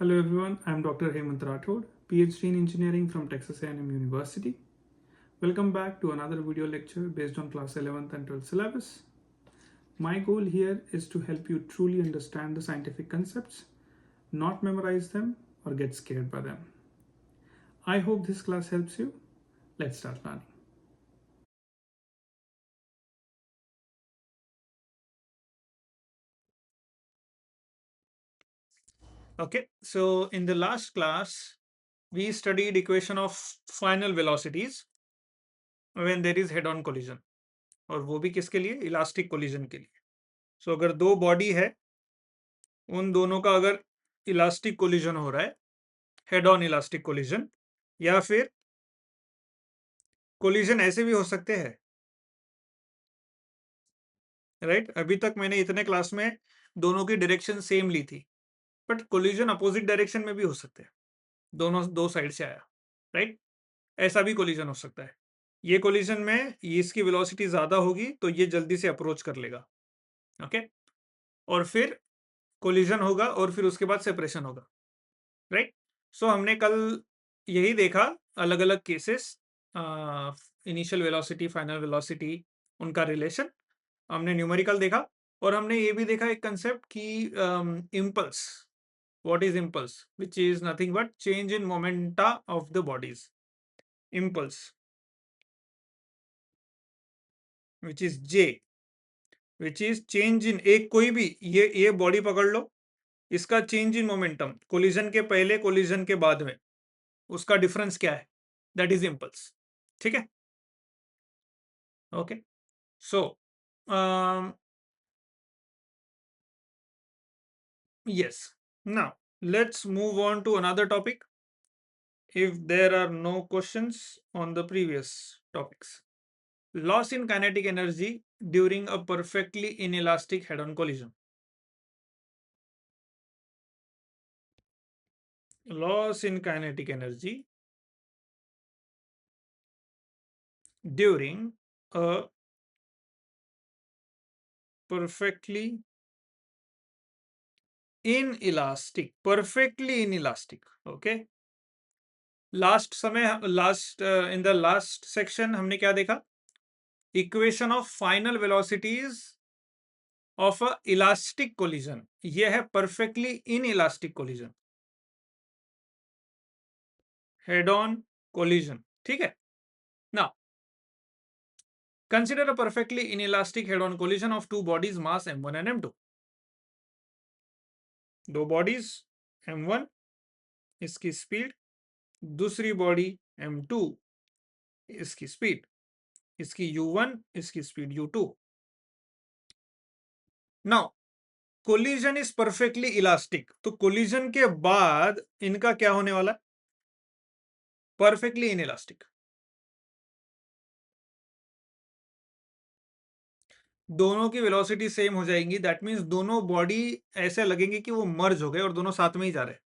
Hello everyone, I am Dr. Hemant Rathod, PhD in Engineering from Texas A&M University. Welcome back to another video lecture based on class 11th and 12th syllabus. My goal here is to help you truly understand the scientific concepts, not memorize them or get scared by them. I hope this class helps you. Let's start learning. Okay, so in the last class, we studied equation of final velocities when there is head-on collision. और वो भी किसके लिए? Elastic collision के लिए. सो अगर दो body है, उन दोनों का अगर इलास्टिक कोलिजन हो रहा है, हेड ऑन इलास्टिक कोलिजन, या फिर कोलिजन ऐसे भी हो सकते हैं, राइट? अभी तक मैंने इतने क्लास में दोनों की डायरेक्शन सेम ली थी, बट कोलिजन अपोजिट डायरेक्शन में भी हो सकते हैं, दोनों दो साइड से आया, राइट? ऐसा भी कोलिजन हो सकता है. ये कोलिजन में इसकी वेलोसिटी ज्यादा होगी तो ये जल्दी से अप्रोच कर लेगा, ओके? और फिर कोलिजन होगा और फिर उसके बाद सेपरेशन होगा, राइट? सो हमने कल यही देखा, अलग अलग cases, initial velocity, final velocity, उनका रिलेशन हमने न्यूमेरिकल देखा. और हमने ये भी देखा एक कंसेप्ट कि impulse, what is impulse, which is nothing but change in momenta of the bodies. Impulse which is J, which is change in, एक कोई भी ये बॉडी पकड़ लो, इसका चेंज इन मोमेंटम कोलिजन के पहले कोलिजन के बाद में, उसका डिफरेंस क्या है, दैट इज इम्पल्स. ठीक है, okay. So yes, now let's move on to another topic if there are no questions on the previous topics. Loss in kinetic energy during a perfectly inelastic head-on collision. Loss in kinetic energy during a perfectly inelastic, okay. In the last section हमने क्या देखा? Equation of final velocities of a elastic collision. ये है perfectly inelastic collision, head on collision. ठीक है. Now consider a perfectly inelastic head on collision of two bodies mass m1 and m2. दो bodies m1 इसकी speed, दूसरी body m2 इसकी speed, इसकी u1 इसकी speed u2. Now collision is perfectly elastic, तो collision के बाद इनका क्या होने वाला? Perfectly inelastic. दोनों की वेलोसिटी सेम हो जाएंगी, दैट मींस दोनों बॉडी ऐसे लगेंगे कि वो मर्ज हो गए और दोनों साथ में ही जा रहे हैं,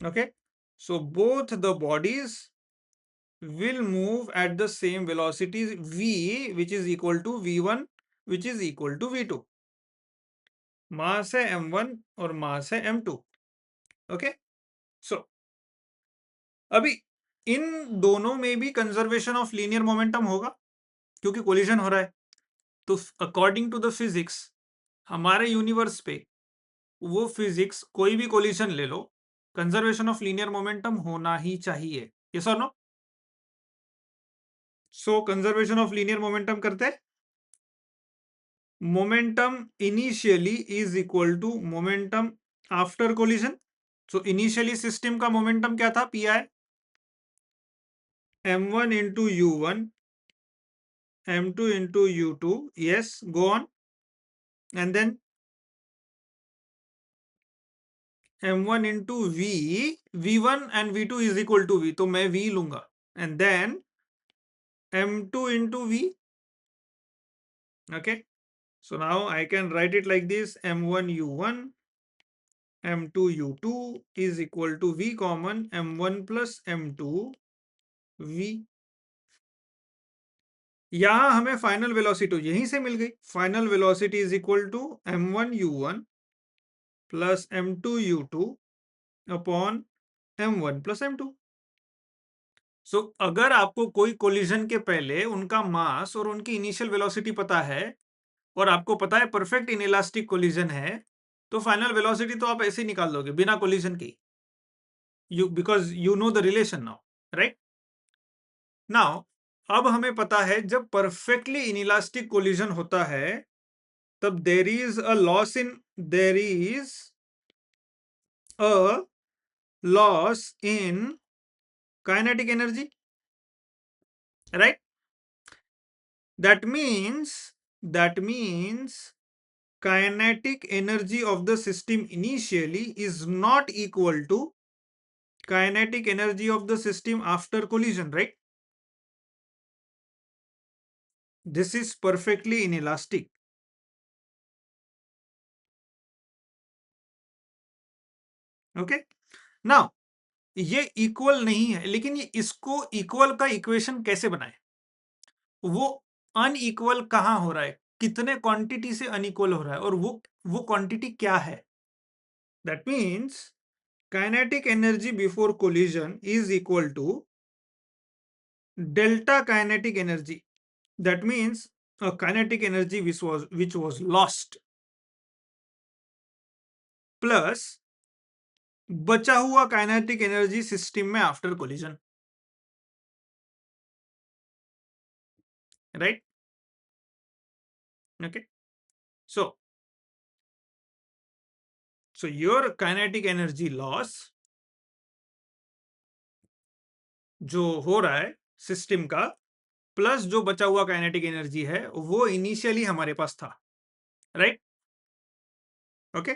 okay. So both the bodies will move at the same velocity v, which is equal to v1, which is equal to v2. मास है m1 और मास है m2, ओके. सो अभी इन दोनों में भी कंजर्वेशन ऑफ लीनियर मोमेंटम होगा क्योंकि कोलिजन हो रहा है. तो अकॉर्डिंग टू द फिजिक्स हमारे यूनिवर्स पे वो फिजिक्स, कोई भी कोलिजन ले लो, कंजर्वेशन ऑफ लीनियर मोमेंटम होना ही चाहिए. यस और no? So conservation of linear momentum करते हैं. Momentum initially is equal to momentum after collision. So initially system का मोमेंटम क्या था? P I m1 into u1 m2 into u2. Yes, go on. And then m1 into v, v1 and v2 is equal to v, तो मैं v लूंगा. And then m2 into v, okay. So now I can write it like this: m1 u1 m2 u2 is equal to v common m1 plus m2 v. यहां हमें final velocity यहीं से मिल गई. Final velocity is equal to m1 u1 plus m2u2 upon m1 plus m2। So अगर आपको कोई collision के पहले उनका मास और उनकी इनिशियल वेलोसिटी पता है और आपको पता है परफेक्ट इनइलास्टिक कोलिजन है, तो फाइनल वेलोसिटी तो आप ऐसे ही निकाल दोगे बिना कोलिजन की, you because you know the relation now, right? Now अब हमें पता है जब परफेक्टली इनइलास्टिक कोलिजन होता है तब देर is a loss in kinetic energy, right? That means kinetic energy of the system initially is not equal to kinetic energy of the system after collision, right? This is perfectly inelastic. Okay, now ये equal नहीं है, लेकिन ये इसको equal का equation कैसे बनाए? वो अनइक्वल कहां हो रहा है, कितने क्वांटिटी से अनइक्वल हो रहा है, और वो क्वांटिटी क्या है? That means kinetic energy before collision is equal to delta kinetic energy. That means a kinetic energy which was lost plus बचा हुआ काइनेटिक एनर्जी सिस्टम में after collision, right? Okay, so your kinetic energy loss जो हो रहा है system का plus जो बचा हुआ काइनेटिक एनर्जी है वो इनिशियली हमारे पास था, right? Okay,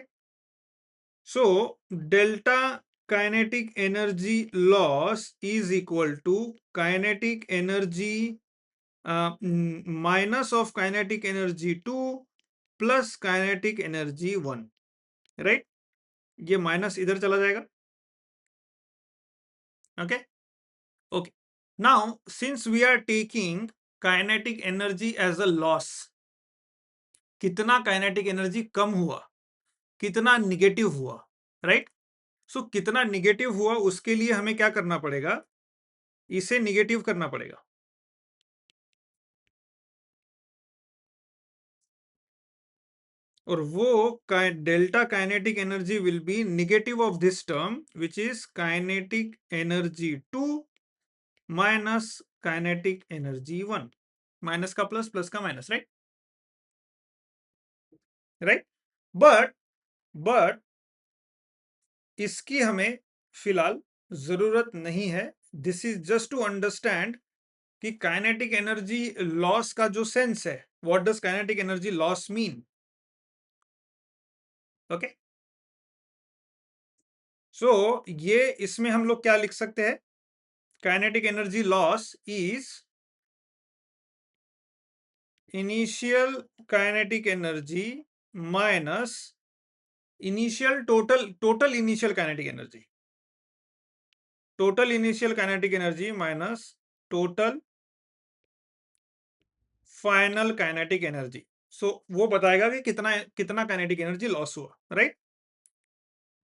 so delta kinetic energy loss is equal to kinetic energy minus of kinetic energy 2 plus kinetic energy 1, right? ये माइनस इधर चला जाएगा, okay okay. Now since we are taking kinetic energy as a loss, कितना kinetic energy कम हुआ, कितना negative हुआ, right? सो कितना निगेटिव हुआ उसके लिए हमें क्या करना पड़ेगा, इसे निगेटिव करना पड़ेगा, और वो delta kinetic energy will be negative of this term which is kinetic energy 2 minus kinetic energy 1, minus का प्लस, प्लस का minus, right? Right, but but इसकी हमें फिलहाल जरूरत नहीं है। This is just to understand कि काइनेटिक एनर्जी लॉस का जो सेंस है, what does kinetic energy loss mean? Okay, so ये इसमें हम लोग क्या लिख सकते हैं, kinetic energy loss is initial kinetic energy minus total initial kinetic energy, total initial kinetic energy minus total final kinetic energy. So वो बताएगा कि कितना कितना काइनेटिक एनर्जी लॉस हुआ, राइट?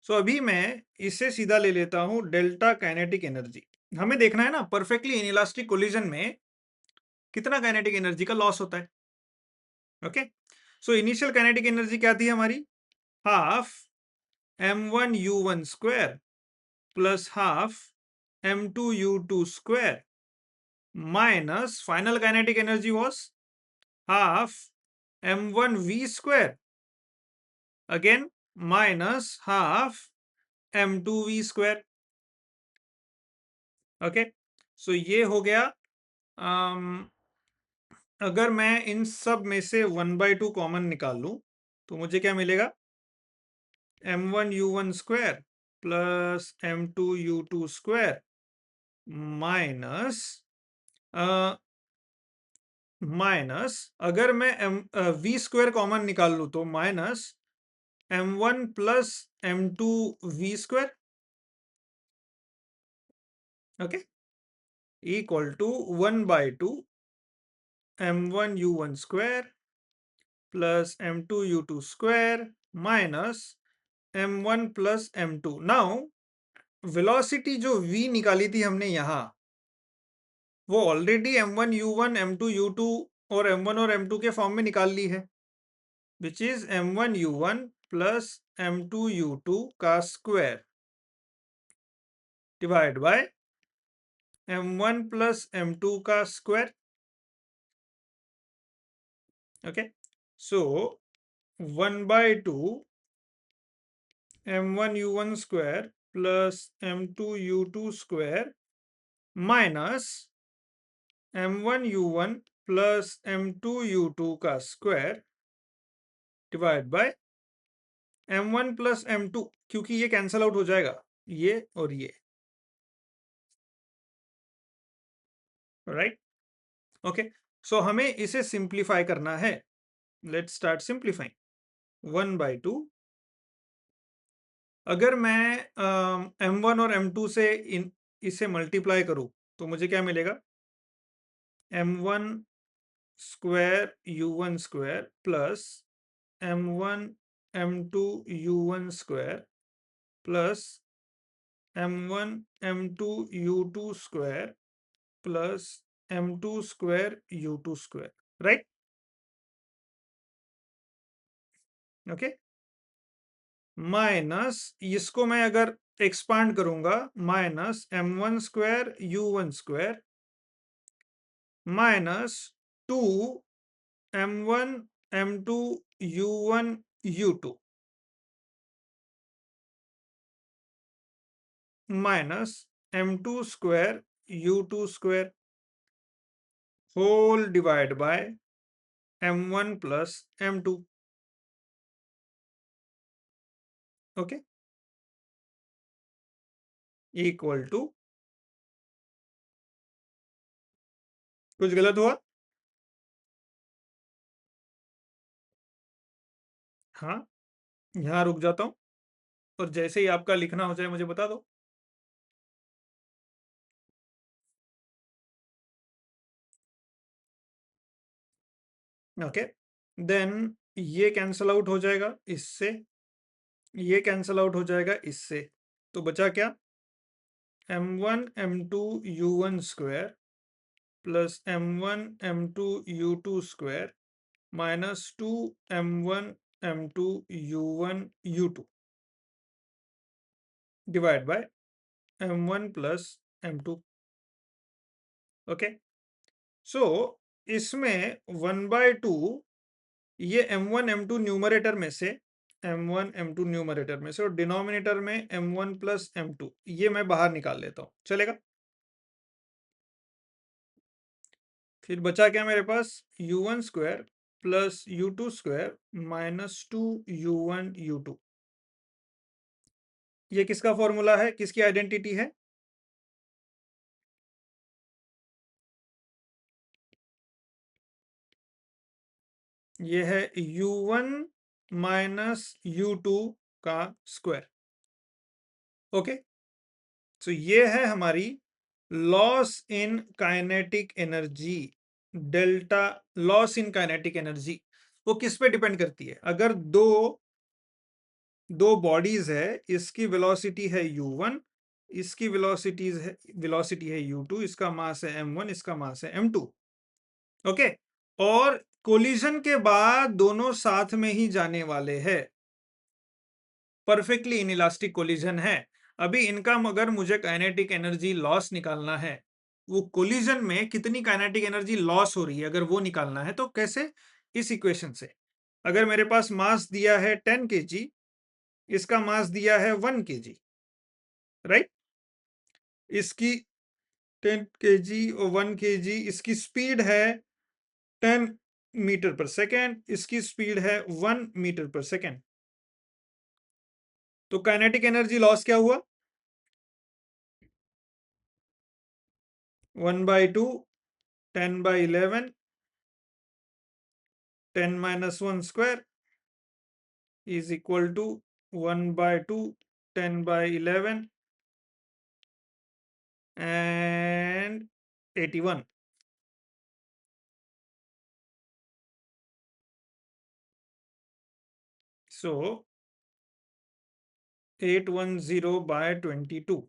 सो अभी मैं इससे सीधा ले लेता हूं डेल्टा काइनेटिक एनर्जी। हमें देखना है ना परफेक्टली इनइलास्टिक कोलिजन में कितना काइनेटिक एनर्जी का लॉस होता है। Okay, so initial kinetic energy क्या थी हमारी, half m1u1 square plus half m2u2 square minus final kinetic energy was half m1v square again minus half m2v square. Okay, so ये हो गया। अगर मैं इन सब में से 1/2 कॉमन निकाल लूं तो मुझे क्या मिलेगा, m1u1 square plus m2u2 square minus minus अगर मैं v स्क्वायर कॉमन निकाल लूं तो minus m1 plus m2v square, okay, equal to 1/2 m1u1 square plus m2u2 square minus m1 plus m2। Now velocity जो v निकाली थी हमने यहां, वो already m1 u1 m2 u2 और m1 और m2 के फॉर्म में निकाल ली है, which is m1 u1 plus m2 u2 का square divide by m1 plus m2 का स्क्वायर। ओके, सो 1/2 m1 u1 square plus m2 u2 square minus m1 u1 plus m2 u2 का square divide by m1 plus m2, क्योंकि ये cancel out हो जाएगा, ये और ये, राइट। ओके, सो हमें इसे सिंप्लीफाई करना है। Let's start simplifying. 1/2, अगर मैं m1 और m2 से इसे मल्टीप्लाई करूं तो मुझे क्या मिलेगा? m1 square u1 square plus m1 m2 u1 square plus m1 m2 u2 square plus m2 square u2 square, right. Okay, minus इसको मैं अगर एक्सपांड करूंगा, minus m1 square u1 square minus 2 m1 m2 u1 u2 minus m2 square u2 square whole divide by m1 plus m2। Okay, equal to, कुछ गलत हुआ? हाँ, यहां रुक जाता हूं और जैसे ही आपका लिखना हो जाए मुझे बता दो। ओके, देन ये कैंसल आउट हो जाएगा इससे, ये कैंसल आउट हो जाएगा इससे, तो बचा क्या? m1 m2 u1 square plus m1 m2 u2 square minus 2 m1 m2 u1 u2 divide by m1 plus m2। Okay, so इसमें 1/2, ये m1 m2 न्यूमरेटर में से, m1 m2 न्यूमरेटर में से, और डिनोमिनेटर में m1 प्लस m2, ये मैं बाहर निकाल लेता हूं, चलेगा। फिर बचा क्या मेरे पास? u1 square plus u2 square minus 2 u1 u2। ये किसका फॉर्मूला है, किसकी आइडेंटिटी है? ये है u1 माइनस u2 का स्क्वायर। ओके, तो ये है हमारी loss in kinetic energy, delta loss in kinetic energy. वो किस पे डिपेंड करती है? अगर दो बॉडीज है, इसकी वेलोसिटी है u1, इसकी वेलोसिटी है u2, इसका मास है m1, इसका मास है m2। ओके, और कोलिजन के बाद दोनों साथ में ही जाने वाले हैं, परफेक्टली इनइलास्टिक कोलिजन है। अभी इनका अगर मुझे काइनेटिक एनर्जी लॉस निकालना है, वो कोलिजन में कितनी काइनेटिक एनर्जी लॉस हो रही है, अगर वो निकालना है तो कैसे? इस इक्वेशन से। अगर मेरे पास मास दिया है 10 kg, इसका मास दिया है 1 kg, राइट। इसकी 10 kg और 1 kg, इसकी स्पीड है 10 मीटर पर सेकेंड, इसकी स्पीड है 1 मीटर पर सेकेंड। तो काइनेटिक एनर्जी लॉस क्या हुआ? 1/2 10/11 10 minus 1 square is equal to 1/2 10/11 and 81। So 810/22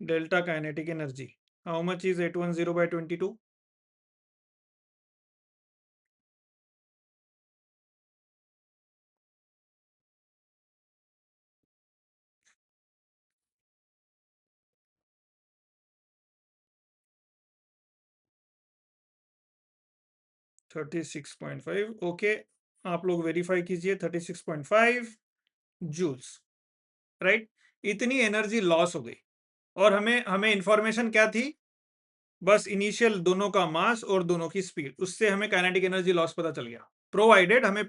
delta kinetic energy. How much is 810/22? 36.5. Okay, आप लोग वेरीफाई कीजिए। 36.5 जूल्स, राइट? इतनी एनर्जी लॉस हो गई और हमें हमें इंफॉर्मेशन क्या थी? बस इनिशियल दोनों का मास और दोनों की स्पीड, उससे हमें काइनेटिक एनर्जी लॉस पता चल गया। प्रोवाइडेड हमें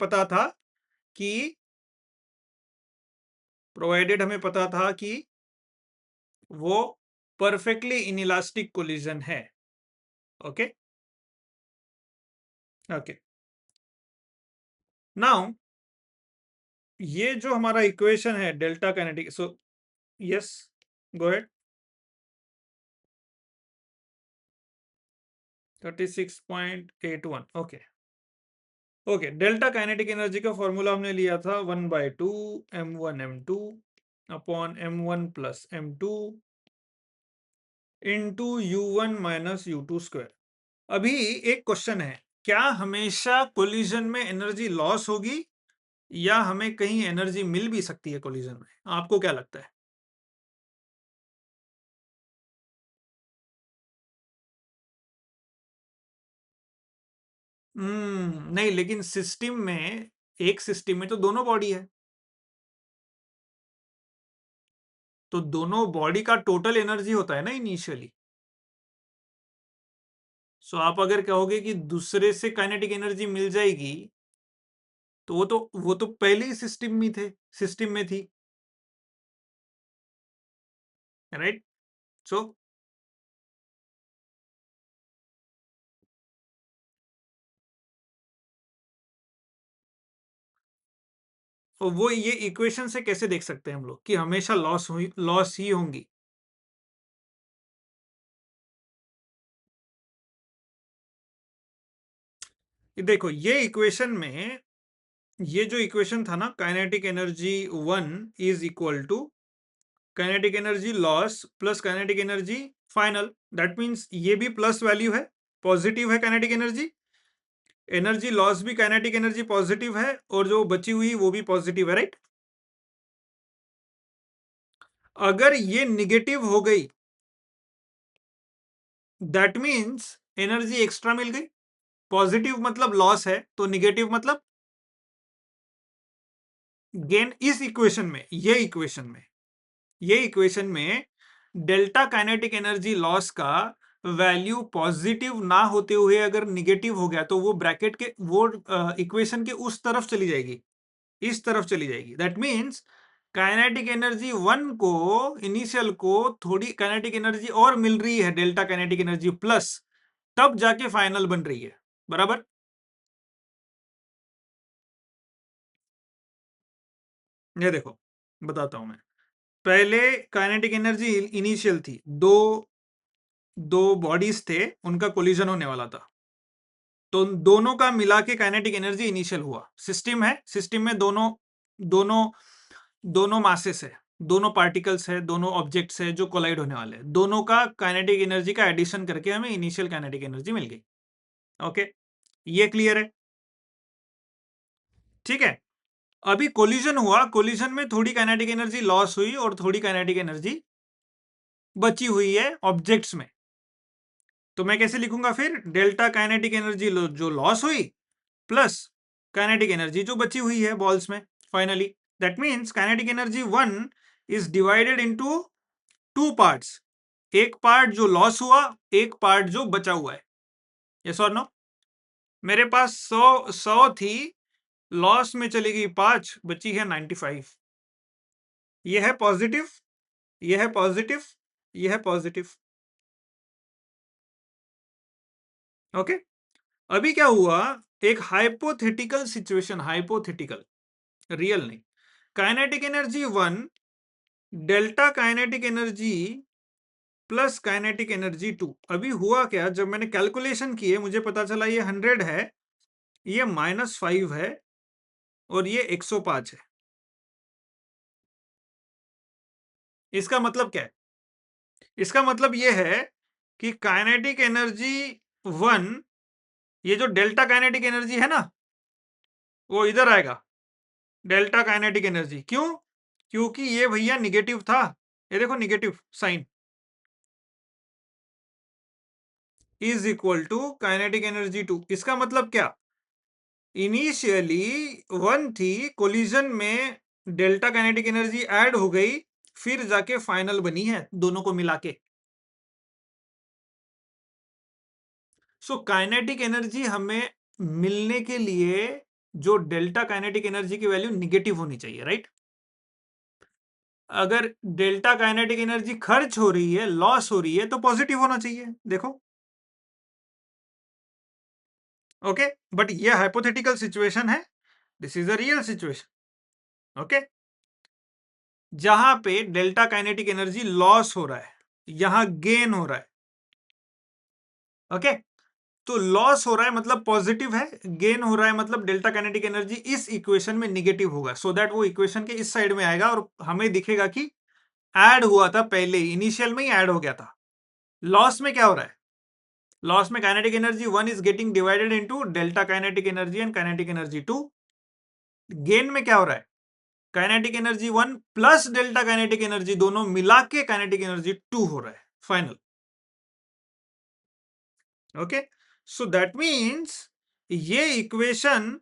पता था कि वो परफेक्टली इनइलास्टिक कोलिजन है। ओके ओके, नाउ ये जो हमारा इक्वेशन है delta kinetic, so yes, go ahead. 36.81, okay okay. Delta kinetic energy का फॉर्मूला हमने लिया था 1/2 m1 m2 upon m1 plus m2 into u1 minus u2 square. अभी एक क्वेश्चन है, क्या हमेशा कोलिजन में एनर्जी लॉस होगी या हमें कहीं एनर्जी मिल भी सकती है कोलिजन में? आपको क्या लगता है? नहीं, लेकिन सिस्टम में, एक सिस्टम में तो दोनों बॉडी है, तो दोनों बॉडी का टोटल एनर्जी होता है ना इनिशियली। सो आप अगर कहोगे कि दूसरे से काइनेटिक एनर्जी मिल जाएगी, तो वो तो पहले ही सिस्टम में थी, राइट? सो वो ये इक्वेशन से कैसे देख सकते हैं हम लोग कि हमेशा लॉस ही होंगी? देखो, ये जो इक्वेशन था ना, kinetic energy 1 is equal to kinetic energy loss plus kinetic energy final. That means ये भी प्लस वैल्यू है, पॉजिटिव है काइनेटिक एनर्जी। एनर्जी लॉस भी काइनेटिक एनर्जी पॉजिटिव है, और जो बची हुई वो भी पॉजिटिव है, राइट? अगर ये निगेटिव हो गई, दैट मीन्स एनर्जी एक्स्ट्रा मिल गई। पॉजिटिव मतलब लॉस है, तो निगेटिव मतलब गेन। इस इक्वेशन में, ये इक्वेशन में डेल्टा काइनेटिक एनर्जी लॉस का वैल्यू पॉजिटिव ना होते हुए अगर निगेटिव हो गया, तो वो ब्रैकेट के, वो इक्वेशन के उस तरफ चली जाएगी, इस तरफ चली जाएगी। दैट मीन्स काइनेटिक एनर्जी 1 को, इनिशियल को थोड़ी काइनेटिक एनर्जी और मिल रही है, डेल्टा काइनेटिक एनर्जी प्लस, तब जाके फाइनल बन रही है, बराबर? ये देखो, बताता हूं मैं। पहले काइनेटिक एनर्जी इनिशियल थी, दो दो बॉडीज थे, उनका कोलिजन होने वाला था, तो दोनों का मिला के काइनेटिक एनर्जी इनिशियल हुआ। सिस्टम है, सिस्टम में दोनों दोनों दोनों मासेस है, दोनों पार्टिकल्स है, दोनों ऑब्जेक्ट्स है जो कोलाइड होने वाले हैं, दोनों का काइनेटिक एनर्जी का एडिशन करके हमें इनिशियल काइनेटिक एनर्जी मिल गई। ओके, ये क्लियर है? ठीक है। अभी कोलिजन हुआ, कोलिजन में थोड़ी काइनेटिक एनर्जी लॉस हुई और थोड़ी काइनेटिक एनर्जी बची हुई है ऑब्जेक्ट्स में। तो मैं कैसे लिखूंगा फिर? डेल्टा काइनेटिक एनर्जी जो लॉस हुई प्लस काइनेटिक एनर्जी जो बची हुई है बॉल्स में finally. That means kinetic energy 1 is divided into two parts, एक पार्ट जो लॉस हुआ, एक पार्ट जो बचा हुआ है। यस और नो? मेरे पास 100 थी, लॉस में चली गई 5, बची है 95। ये है पॉजिटिव, ये है पॉजिटिव, ये है पॉजिटिव। ओके, अभी क्या हुआ? एक हाइपोथेटिकल सिचुएशन, हाइपोथेटिकल, रियल नहीं। Kinetic energy 1 delta kinetic energy plus kinetic energy 2। अभी हुआ क्या, जब मैंने कैलकुलेशन किए मुझे पता चला ये 100 है, ये -5 है और ये 105 है। इसका मतलब क्या है? इसका मतलब ये है कि काइनेटिक एनर्जी 1, ये जो डेल्टा काइनेटिक एनर्जी है ना, वो इधर आएगा, डेल्टा काइनेटिक एनर्जी। क्यों? क्योंकि ये भैया निगेटिव था, ये देखो negative sign, is equal to kinetic energy 2। इसका मतलब क्या? इनिशियली 1 थी, कोलिजन में डेल्टा काइनेटिक एनर्जी ऐड हो गई, फिर जाके फाइनल बनी है दोनों को मिला के। सो काइनेटिक एनर्जी हमें मिलने के लिए जो डेल्टा काइनेटिक एनर्जी की वैल्यू निगेटिव होनी चाहिए, राइट? अगर डेल्टा काइनेटिक एनर्जी खर्च हो रही है, लॉस हो रही है, तो पॉजिटिव होना चाहिए, देखो। ओके, बट ये हाइपोथेटिकल सिचुएशन है, this is a real situation. Okay, जहां पे डेल्टा काइनेटिक एनर्जी लॉस हो रहा है, यहां गेन हो रहा है। ओके, तो लॉस हो रहा है मतलब पॉजिटिव है, गेन हो रहा है मतलब डेल्टा काइनेटिक एनर्जी इस इक्वेशन में निगेटिव होगा, सो दैट वो इक्वेशन के इस साइड में आएगा और हमें दिखेगा कि ऐड हुआ था, पहले इनिशियल में ही ऐड हो गया था। लॉस में क्या हो रहा है? लॉस में kinetic energy 1 is getting divided into delta kinetic energy and kinetic energy 2। Gain में क्या हो रहा है? Kinetic energy 1 plus delta kinetic energy दोनों मिला के काइनेटिक एनर्जी 2 हो रहा है final. Okay, so that means ये इक्वेशन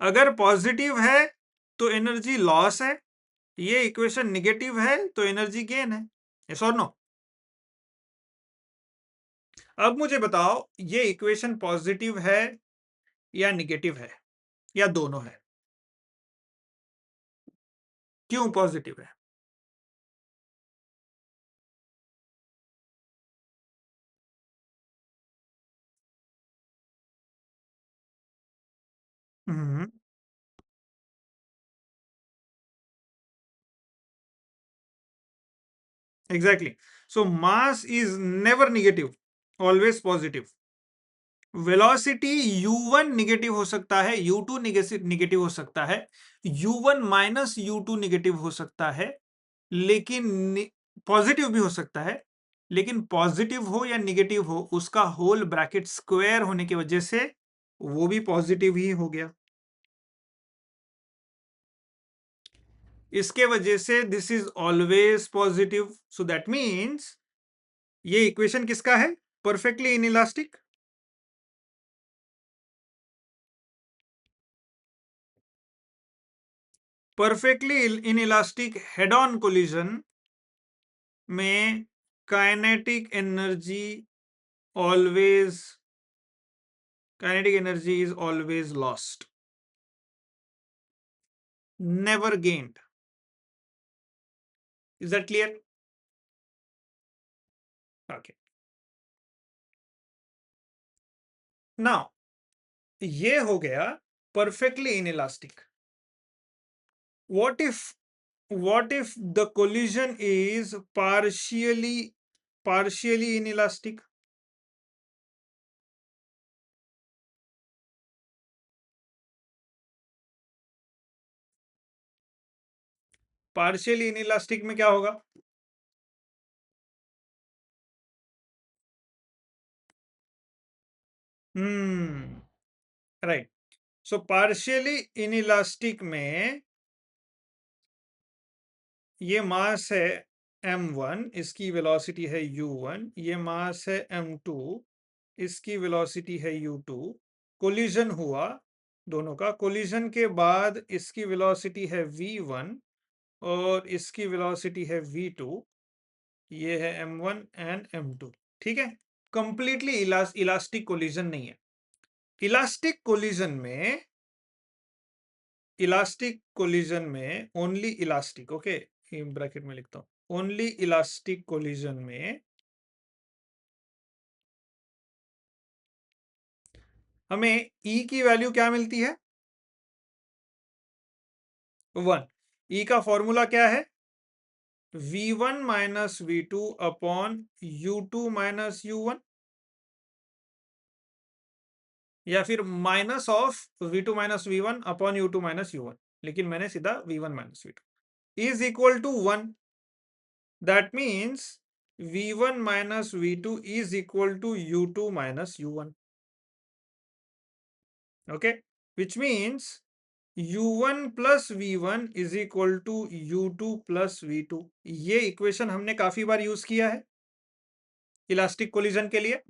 अगर पॉजिटिव है तो एनर्जी लॉस है, ये इक्वेशन निगेटिव है तो एनर्जी गेन है। यस और नो? अब मुझे बताओ, ये इक्वेशन पॉजिटिव है या निगेटिव है या दोनों है? क्यों पॉजिटिव है? Exactly, so mass is never negative, always positive. Velocity u1 negative हो सकता है, u2 निगेटिव हो सकता है, u1 माइनस u2 निगेटिव हो सकता है, लेकिन पॉजिटिव भी हो सकता है। लेकिन पॉजिटिव हो या निगेटिव हो, उसका होल ब्रैकेट स्क्वायर होने की वजह से वो भी पॉजिटिव ही हो गया। इसके वजह से this is always positive, so that means ये इक्वेशन किसका है? Perfectly inelastic. Perfectly inelastic head on collision में kinetic energy always, kinetic energy is always lost, never gained. Is that clear? Okay, now ये हो गया perfectly inelastic. What if, what if the collision is partially inelastic? Partially inelastic में क्या होगा? Right, सो partially inelastic में ये मास है m1, इसकी वेलोसिटी है u1, ये मास है m2, इसकी वेलोसिटी है u2। कोलिजन हुआ दोनों का, कोलिजन के बाद इसकी वेलोसिटी है v1 और इसकी वेलोसिटी है v2, ये है m1 एंड m2। ठीक है, कंप्लीटली इलास्टिक कोलिजन नहीं है। इलास्टिक कोलिजन में, इलास्टिक कोलिजन में ओनली इलास्टिक, ओके, ब्रैकेट में लिखता हूं, ओनली इलास्टिक कोलिजन में हमें E की वैल्यू क्या मिलती है? 1। E का फॉर्मूला क्या है? v1 minus v2 upon u2 minus u1, या फिर minus of v2 minus v1 upon u2 minus u1, लेकिन मैंने सीधा v1 minus v2 is equal to 1। That means V1 minus V2 is equal to U2 minus U1. Okay, which means U1 plus V1 is equal to U2 plus V2. ये equation हमने काफी बार use किया है elastic collision के लिए,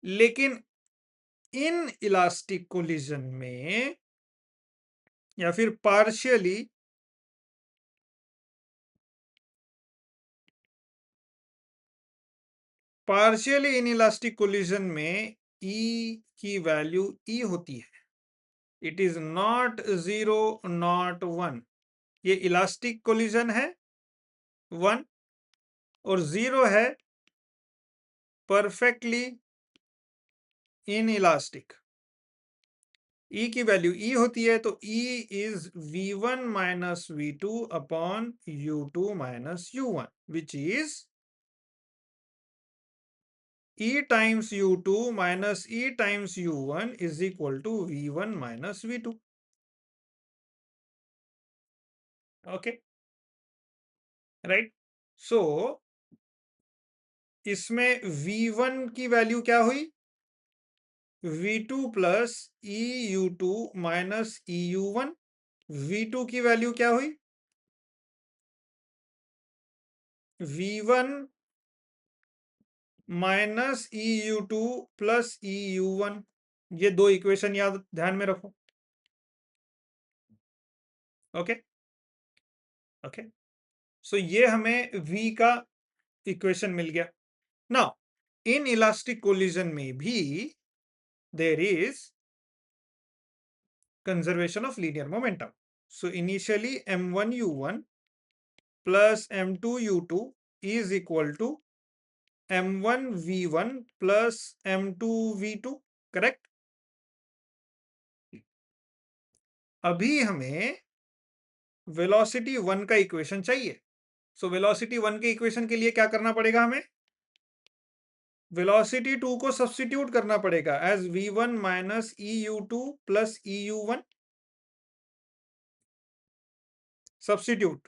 लेकिन in elastic collision में या फिर पार्शियली इन इलास्टिक कोलिजन में E की वैल्यू E होती है. It is not 0 not 1. ये इलास्टिक कोलिजन है 1 और 0 है परफेक्टली इन इलास्टिक. E की वैल्यू E होती है तो E is V1 minus V2 upon U2 minus U1 which is E times U2 minus E times U1 is equal to V1 minus V2. Okay, right? So इसमें V1 की value क्या हुई? V2 plus EU2 minus EU1. V2 की value क्या हुई? V1 minus EU2 plus EU1. ये दो equation याद ध्यान में रखो. ओके ओके, सो ये हमें V का इक्वेशन मिल गया. नाउ इन इलास्टिक कोलिजन में भी there is conservation of linear momentum. So initially m1u1 plus m2u2 is equal to m1v1 plus m2v2. Correct. अभी हमें वेलोसिटी 1 का इक्वेशन चाहिए. सो वेलोसिटी 1 के इक्वेशन के लिए क्या करना पड़ेगा? हमें वेलोसिटी 2 को सब्स्टिट्यूट करना पड़ेगा as v1 minus EU2 plus EU1. Substitute,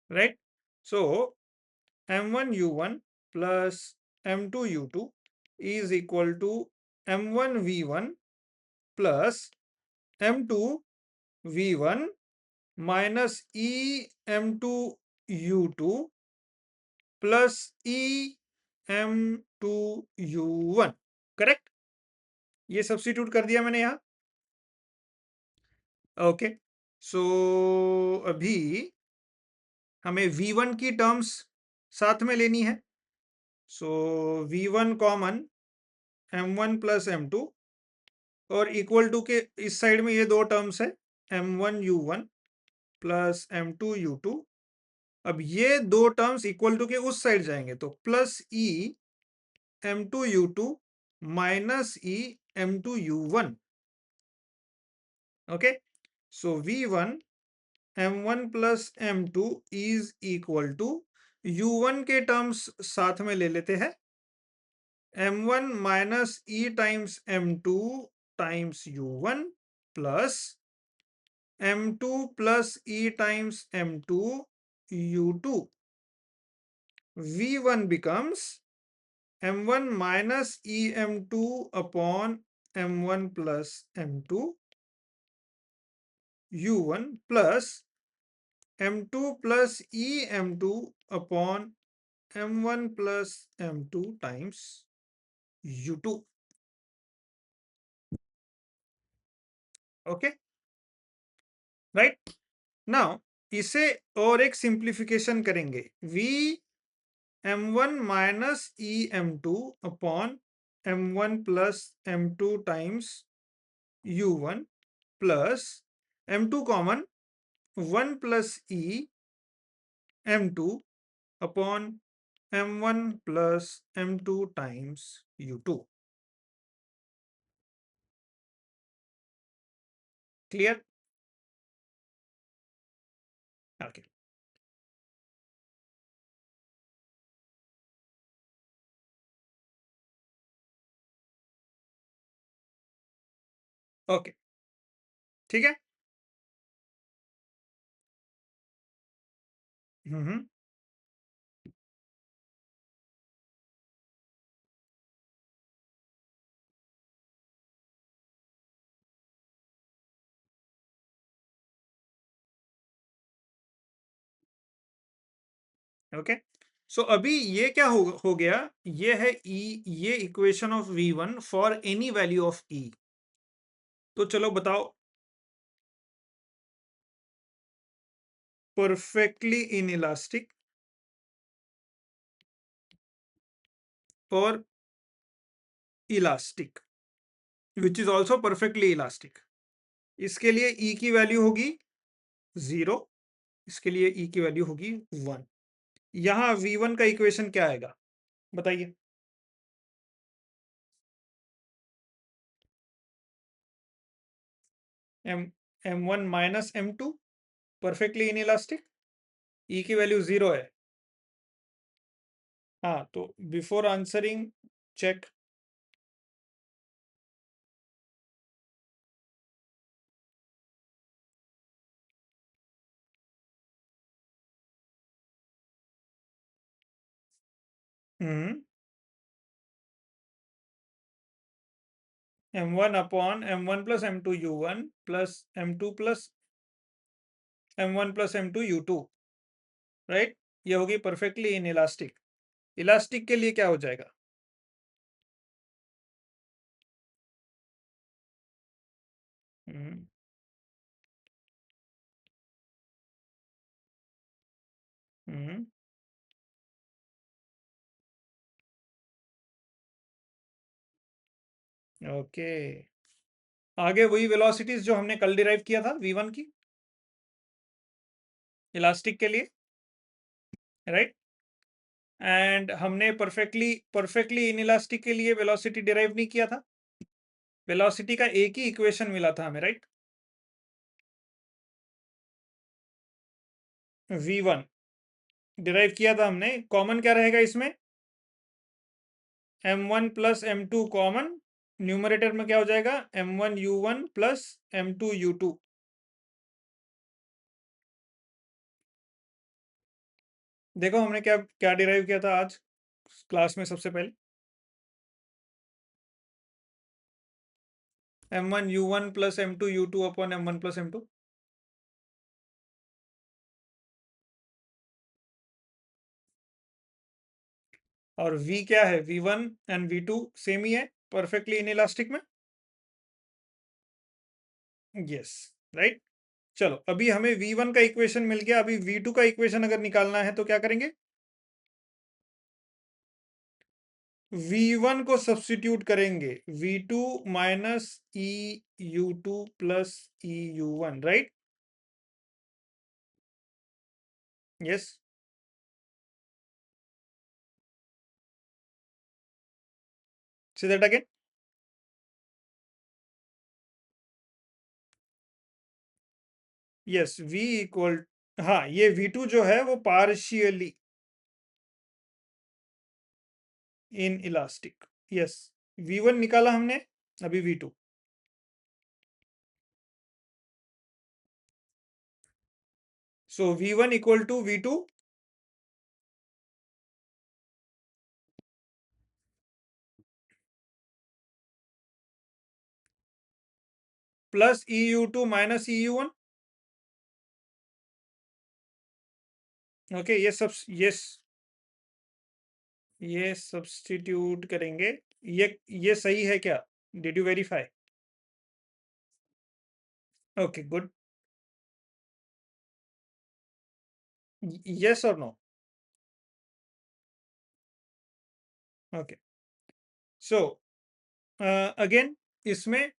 right? So m1u1 plus m2u2 is equal to m1v1 plus m2v1 minus e m2u2 plus e m2u1. Correct. ये सब्स्टिट्यूट कर दिया मैंने यहां. ओके, सो अभी हमें v1 की टर्म्स साथ में लेनी है. सो v1 common m1 plus m2 और इक्वल टू के इस साइड में ये दो टर्म्स है m1u1 प्लस m2u2. अब ये दो टर्म्स इक्वल टू के उस साइड जाएंगे तो plus e m2u2 minus e m2u1. Okay, so v1 m1 plus m2 is equal to u1 के टर्म्स साथ में ले लेते हैं m1 minus e times m2 times u1 plus m2 plus e times m2 u2. v1 becomes m1 minus em2 upon m1 plus m2 u1 plus m2 plus em2 upon m1 plus m2 times u2. Okay, right. Now इसे और एक simplification करेंगे. v m1 minus em2 upon m1 plus m2 times u1 plus m2 common 1 plus e m2 upon m1 plus m2 times u2. Clear? Okay. Okay. ठीक है. हम्म। Okay, सो अभी ये क्या हो गया, ये है ई, ये equation of V1 for any value of e. तो चलो बताओ, परफेक्टली इन इलास्टिक और elastic which is also perfectly elastic. इसके लिए ई की वैल्यू होगी 0, इसके लिए ई की वैल्यू होगी 1। यहां V1 का इक्वेशन क्या आएगा बताइए। M M1 minus M2 perfectly inelastic, e की वैल्यू 0 है। हाँ, तो before answering check. Hmm, M1 upon M1 plus M2 U1 plus M2 plus M1 plus M2 U2, right. ये होगी परफेक्टली इन इलास्टिक। इलास्टिक के लिए क्या हो जाएगा? हम्म, हम्म, ओके। आगे वही वेलोसिटीज जो हमने कल डिराइव किया था V1 की, इलास्टिक के लिए, राइट। एंड हमने परफेक्टली इन इलास्टिक के लिए वेलोसिटी डिराइव नहीं किया था। वेलोसिटी का एक ही इक्वेशन मिला था हमें, राइट। V1 डिराइव किया था हमने, कॉमन क्या रहेगा इसमें? M1 plus M2 common, numerator में क्या हो जाएगा? M1 U1 plus M2 U2। देखो हमने क्या क्या डिराइव किया था आज क्लास में सबसे पहले, M1 U1 plus M2 U2 upon M1 plus M2। और V क्या है? V1 एंड V2 सेम ही है परफेक्टली इन इलास्टिक में। Yes, right. चलो अभी हमें V1 का इक्वेशन मिल गया, अभी V2 का इक्वेशन अगर निकालना है तो क्या करेंगे? V1 को सब्स्टिट्यूट करेंगे, V2 minus E U2 plus E U1, right. Yes, say that again. Yes, V equal, हाँ ये V2 जो है वो partially in elastic. Yes, V1 निकाला हमने, अभी V2। So V1 equal to V2 plus e U2 minus e U1। Okay, ये substitute करेंगे। ये सही है क्या? Did you verify? Okay, good. Yes और नो? ओके, सो अगेन इसमें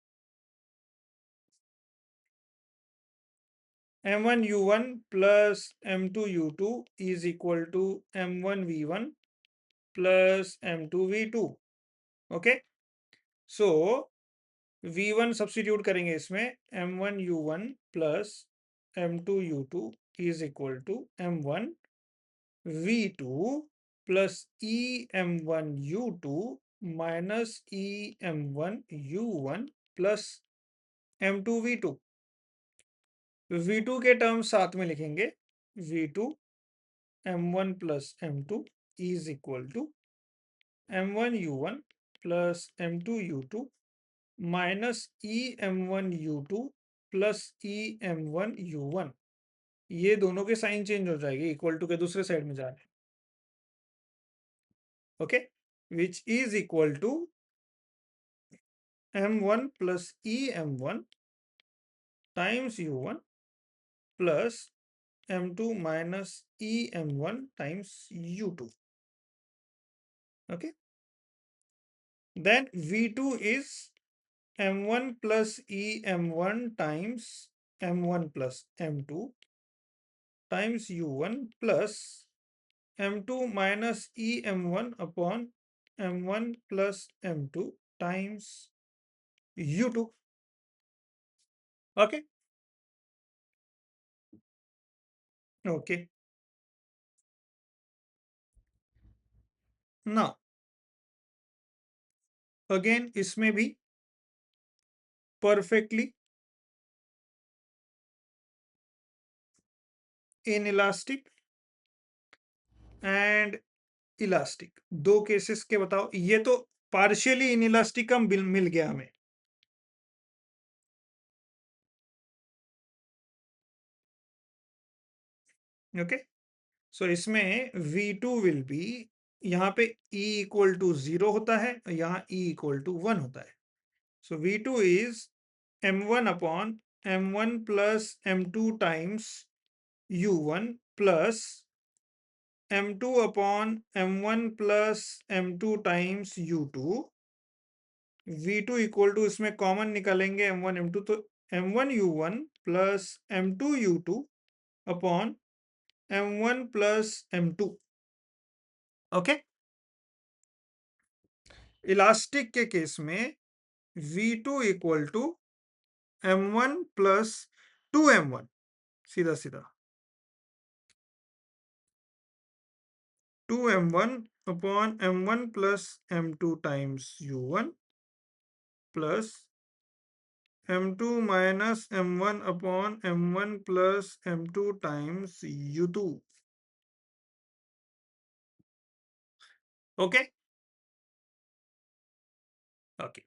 M1 U1 plus M2 U2 is equal to M1 V1 plus M2 V2। Okay, so V1 substitute करेंगे इसमें, M1 U1 plus M2 U2 is equal to M1 V2 plus e M1 U2 minus e M1 U1 plus M2 V2। V2 के term साथ में लिखेंगे, V2 m1 plus m2 is equal to m1 u1 plus m2 u2 minus e m one u two plus e m one u one. ये दोनों के sign change हो जाएंगे, equal to के दूसरे साइड में जा रहे हैं। Okay, which is equal to m one plus e m one times u one plus m two minus e m one times u two. Okay, then v two is m1 plus em1 times m1 plus m2 times u1 plus m2 minus em1 upon m1 plus m2 times u2. Okay. Okay. Now again इसमें भी perfectly inelastic and elastic, दो cases के बताओ। ये तो partially inelastic का मिल गया हमें। ओके, सो इसमें V2 विल बी, यहाँ पे E इक्वल टू 0 होता है, यहाँ E इक्वल टू 1 होता है। So V2 is m1 upon m1 plus m2 times u1 plus m2 upon m1 plus m2 times u2। V2 equal to, इसमें common निकालेंगे m1 m2, तो m1 u1 plus m2 u2 upon m1 plus m2। Okay, elastic के case में V2 equal to m1 plus 2m1, सीधा सीधा 2m1 upon m1 plus m2 times u1 plus m2 minus m1 upon m1 plus m2 times u2। Okay, okay,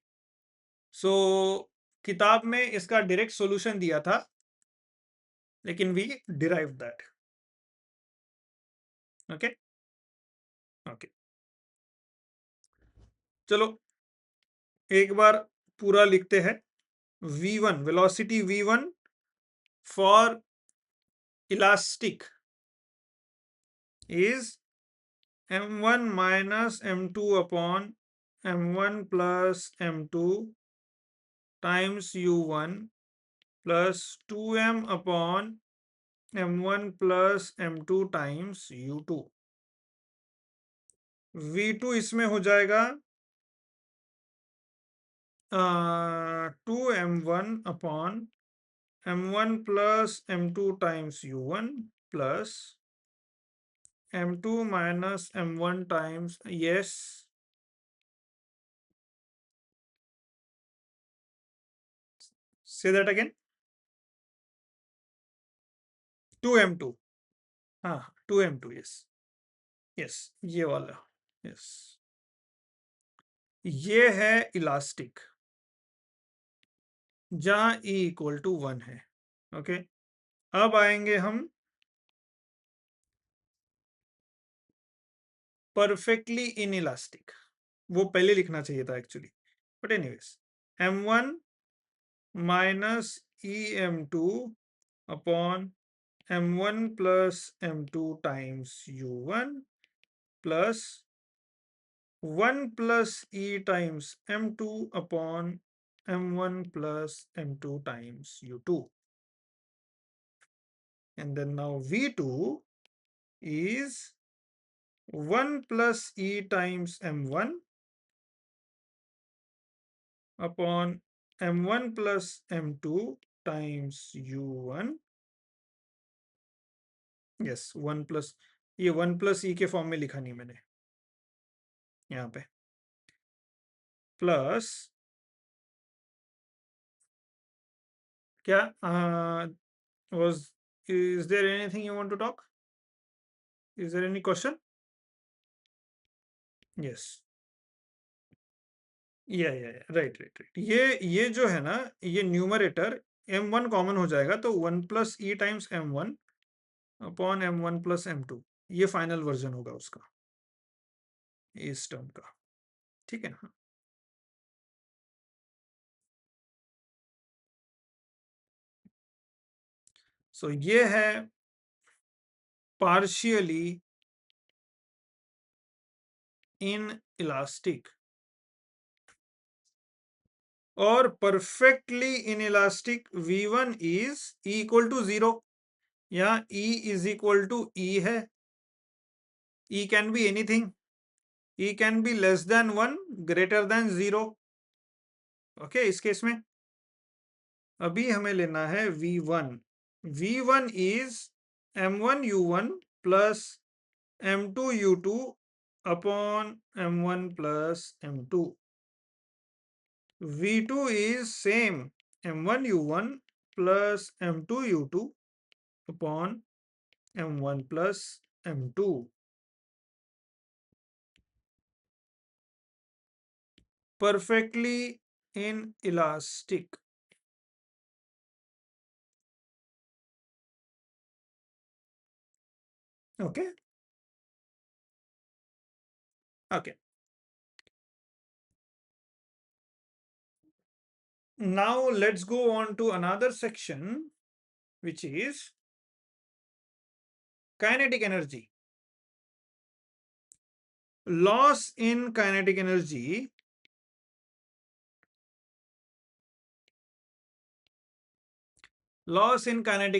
so किताब में इसका direct solution दिया था, लेकिन we derive that. Okay, okay, चलो एक बार पूरा लिखते हैं। v1 velocity v1 for elastic is m1 minus m2 upon m1 plus m2 times u1 plus 2m upon m1 plus m2 times u2। v2 इसमें हो जाएगा 2m1 upon m1 plus m2 times u1 plus m2 minus m1 times, yes, say that again, 2m2, हाँ 2m2, yes, yes, ये वाला, yes, ये है elastic जहां E equal to 1 है। ओके, अब आएंगे हम परफेक्टली इन इलास्टिक, वो पहले लिखना चाहिए था actually, but anyways, m1 minus em2 upon m1 plus m2 times u1 plus 1 plus E times m2 upon m1 plus m2 times u2. And then now v2 is 1 plus E times m1 upon m1 plus m2 times u1। yes, 1 plus, ये 1 plus E के form में लिखा नहीं मैंने यहाँ पे, plus क्या, was, is there anything you want to talk? Is there any question? Yes, yeah right right right. ये जो है ना, ये न्यूमरेटर m1 कॉमन हो जाएगा, तो 1 plus e times m1 upon m1 plus m2, ये फाइनल वर्जन होगा उसका, इस टर्म का। ठीक है ना? सो ये है पार्शियली इन इलास्टिक और perfectly inelastic v1 is E equal to 0, या E is equal to E है। E can be anything, E can be less than 1 greater than 0। Okay, इस केस में अभी हमें लेना है v1। v1 is m1u1 plus m2u2 upon m1 plus m2। v2 is same m1 u1 plus m2 u2 upon m1 plus m2, perfectly inelastic। okay okay, now let's go on to another section, which is kinetic energy. Loss in kinetic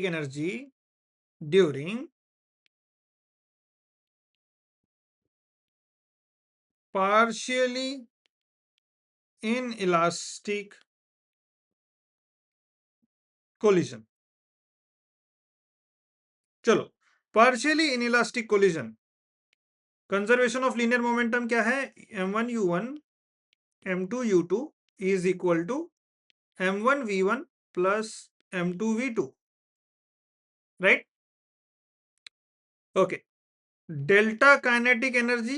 energy during partially inelastic collision। चलो, partially inelastic collision, conservation of linear momentum क्या है? m1u1 m2u2 is equal to m1v1 plus m2v2, right? Okay, delta kinetic energy,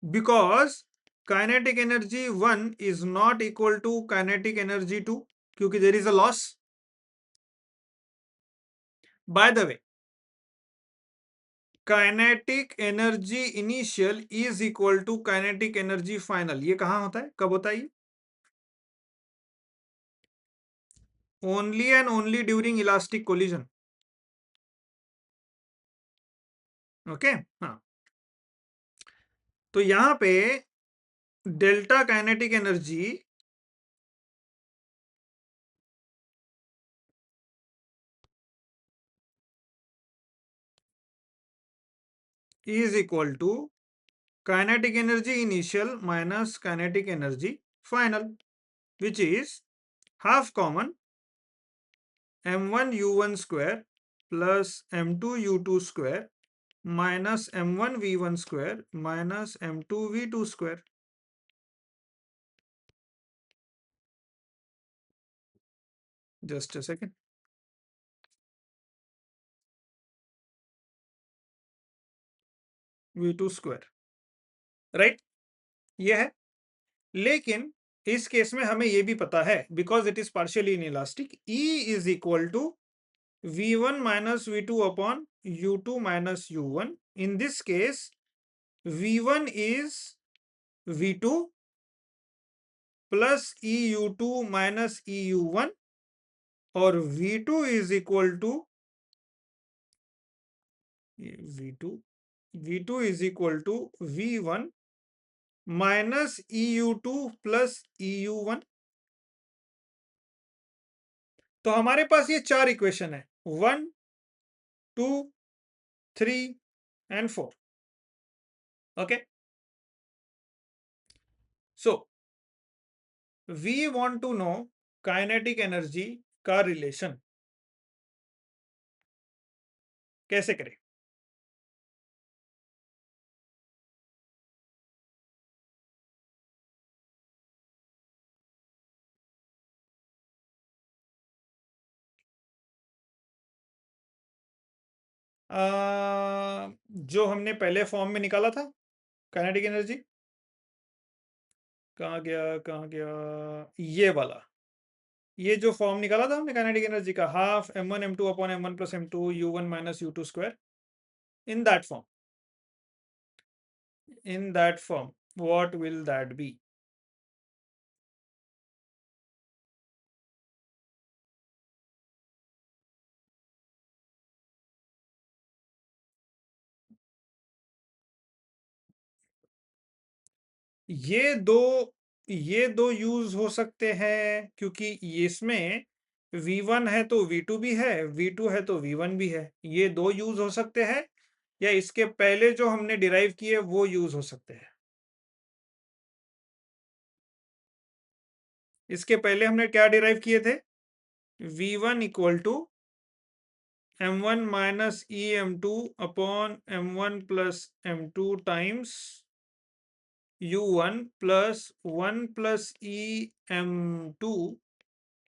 because kinetic energy 1 is not equal to kinetic energy 2, क्योंकि there is a loss. By the way, kinetic energy initial is equal to kinetic energy final, ये कहां होता है, कब होता है ये? Only and only during elastic collision. Okay, हाँ। तो यहां पे delta kinetic energy is equal to kinetic energy initial minus kinetic energy final, which is half common m1u1 square plus m2u2 square minus m1v1 square minus m2v2 square. Just a second, v2 square, right? ये है। लेकिन इस case में हमें ये भी पता है, because it is partially inelastic, E is equal to v1 minus v2 upon u2 minus u1। In this case, v1 is v2 plus eu2 minus eu1, और v2 is equal to v2 is equal to v1 minus eu2 plus eu1। तो हमारे पास ये चार equation है, 1 2 3 and 4। Okay, so we want to know kinetic energy का relation, कैसे करें? जो हमने पहले फॉर्म में निकाला था काइनेटिक एनर्जी, कहाँ गया, ये वाला, ये जो फॉर्म निकाला था हमने काइनेटिक एनर्जी का, half m1 m2 upon m1 plus m2 u1 minus u2 square, in that form, what will that be? ये दो ये दो यूज हो सकते हैं, क्योंकि इसमें v1 है तो v2 भी है, v2 है तो v1 भी है। ये दो यूज हो सकते हैं, या इसके पहले जो हमने डिराइव किए वो यूज हो सकते हैं। इसके पहले हमने क्या डिराइव किए थे? v1 equal to m1 minus e m2 upon m1 plus m2 times u1 plus 1 plus e m2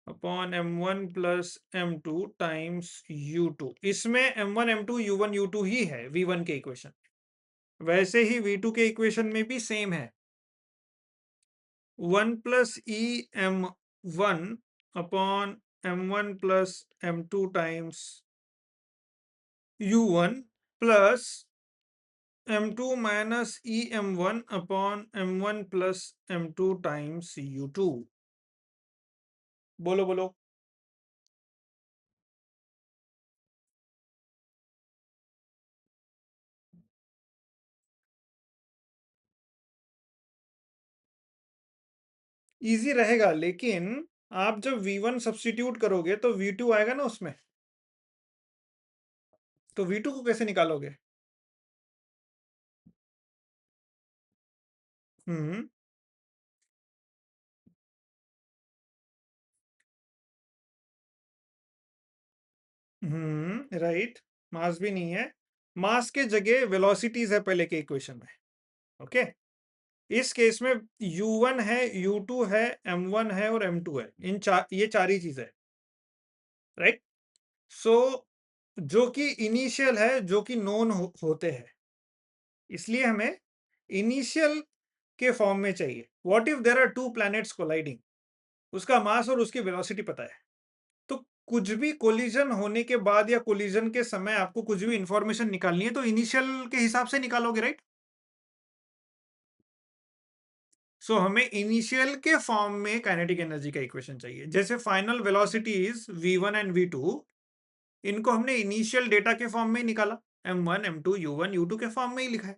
upon m1 plus m2 times u2। इसमें m1 m2 u1 u2 ही है v1 के इक्वेशन, वैसे ही v2 के equation में भी same है, 1 plus e m1 upon m1 plus m2 times u1 plus m2 minus e m1 upon m1 plus m2 times u2। बोलो बोलो। इजी रहेगा, लेकिन आप जब v1 सब्स्टिट्यूट करोगे तो v2 आएगा ना उसमें, तो v2 को कैसे निकालोगे? हम्म राइट, मास भी नहीं है, मास के जगह वेलोसिटीज है पहले के इक्वेशन में। ओके, इस केस में u1 है, u2 है, m1 है और m2 है, ये चार ही चीजें, राइट। सो जो कि इनिशियल है, जो कि नोन होते हैं, इसलिए हमें इनिशियल के फॉर्म में चाहिए। What if there are two planets colliding, उसका मास और उसकी वेलोसिटी पता है, तो कुछ भी कोलिजन होने के बाद या कोलिजन के समय आपको कुछ भी इंफॉर्मेशन निकालनी है तो इनिशियल के हिसाब से निकालोगे, राइट। सो हमें इनिशियल के फॉर्म में काइनेटिक एनर्जी का इक्वेशन चाहिए। जैसे final velocities v1 and v2, इनको हमने इनिशियल डेटा के फॉर्म में ही निकाला, m1 m2 u1 u2 के फॉर्म में ही लिखा है।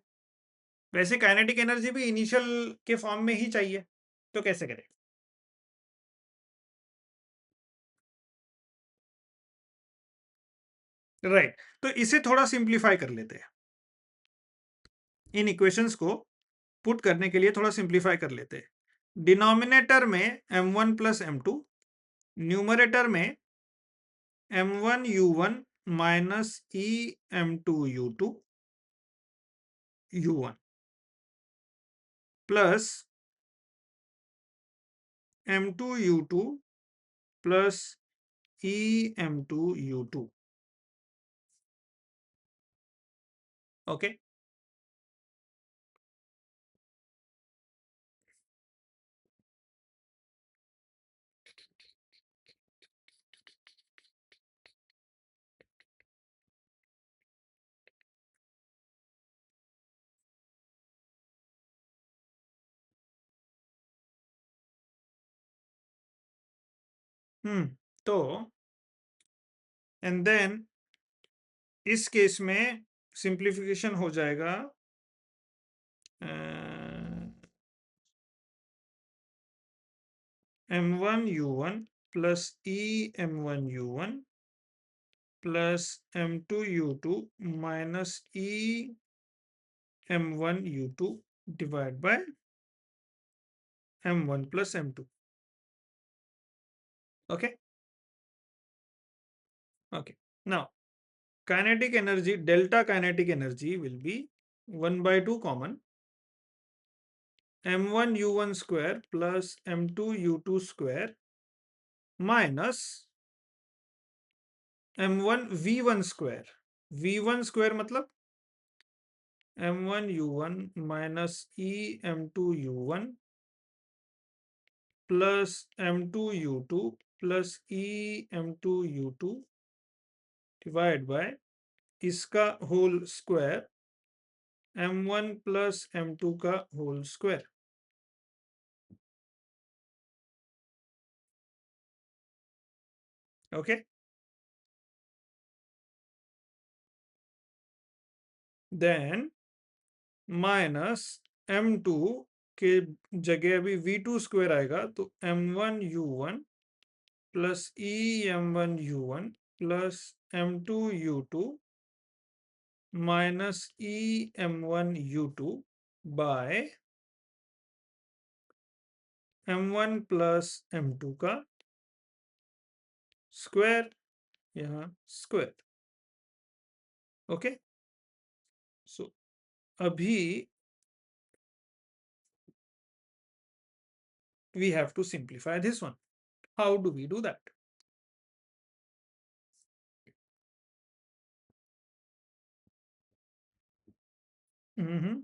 वैसे काइनेटिक एनर्जी भी इनिशियल के फॉर्म में ही चाहिए, तो कैसे करें? राइट, तो इसे थोड़ा सिंप्लीफाई कर लेते हैं। इन इक्वेशंस को पुट करने के लिए थोड़ा सिंप्लीफाई कर लेते हैं। डिनोमिनेटर में m1 प्लस m2, न्यूमरेटर में m1 u1 minus e m2 u2 u1 plus m2 u2 plus e m2 u2। Okay, तो एंड देन इस केस में सिंप्लीफिकेशन हो जाएगा, m1 u1 plus e m1 u1 plus m2 u2 minus e m1 u2 divide by m1 plus m2। Okay okay, now kinetic energy, delta kinetic energy will be 1 by 2 common m1 u1 square plus m2 u2 square minus m1 v1 square V1 square मतलब M1U1 minus E M2U1 plus M2U2 plus EM2U2 divide by इसका whole square M1 plus M2 का whole square. Okay, then minus M2 के जगह अभी V2 square आएगा तो M1U1 plus EM1U1 plus M2U2 minus EM1U2 by M1 plus M2 का square, यहाँ square. Okay, सो अभी we have to simplify this one. How do we do that? हम्म,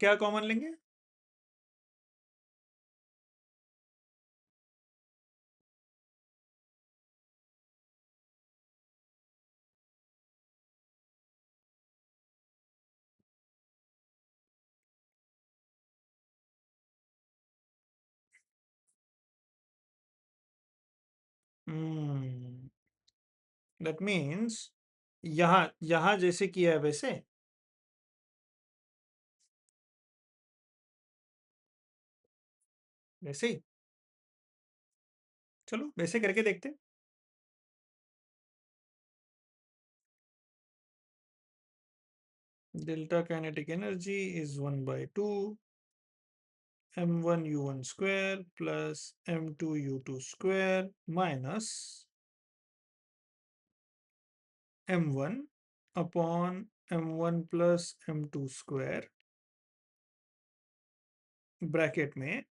क्या common लेंगे? दैट मीन्स यहाँ यहाँ जैसे किया है वैसे। वैसे ही चलो वैसे करके देखते। Delta kinetic energy is 1/2 M1U1 square plus M2U2 square minus M1 upon M1 plus M2 square bracket में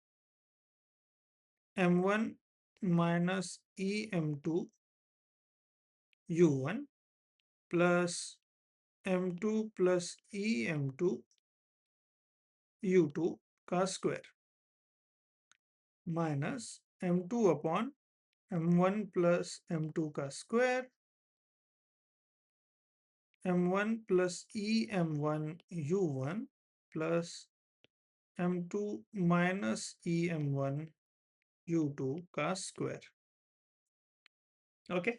M1 minus EM2U1 plus M2 plus EM2U2 का square minus M2 upon M1 plus M2 का square M1 plus EM1U1 plus M2 minus EM1U2 का square. Okay,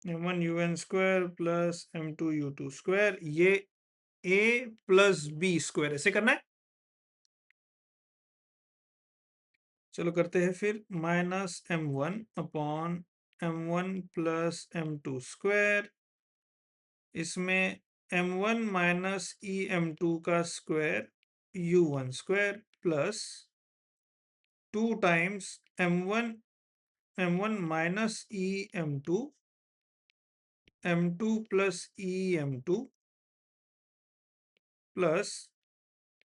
M1UN square plus M2U2 square, ये A plus B square ऐसे करना है। चलो करते हैं फिर minus M1 upon M1 plus M2 square, इसमें M1 माइनस EM2 का square U1 square plus 2 times M1 minus EM2 M2 plus EM2 plus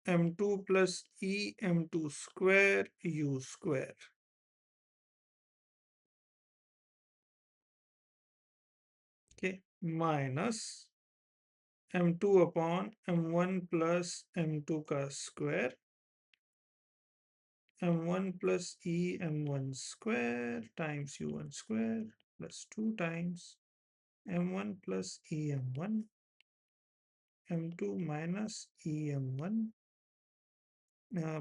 M2 plus EM2 square U square. Okay, minus M2 upon M1 plus M2 का square M1 plus EM1 square times U1 square plus 2 times M1 plus EM1 M2 minus EM1।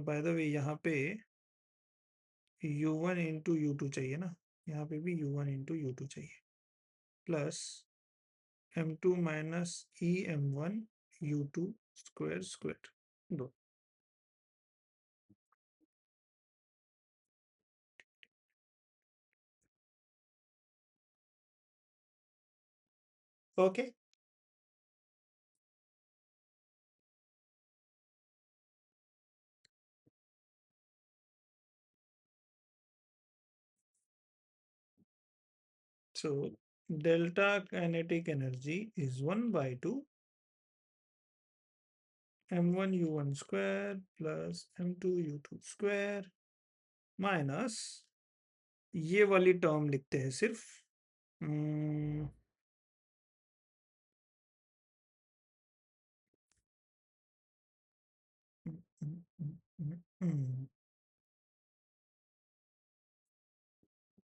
Bye the वे यहाँ पे U1 into U2 चाहिए ना, यहाँ पे भी U1 into U2 चाहिए plus M2 minus EM1 U2 square 2। Okay, so delta kinetic energy is 1 by 2 m1 u1 square plus m2 u2 square minus ये वाली टर्म लिखते हैं सिर्फ हम्म,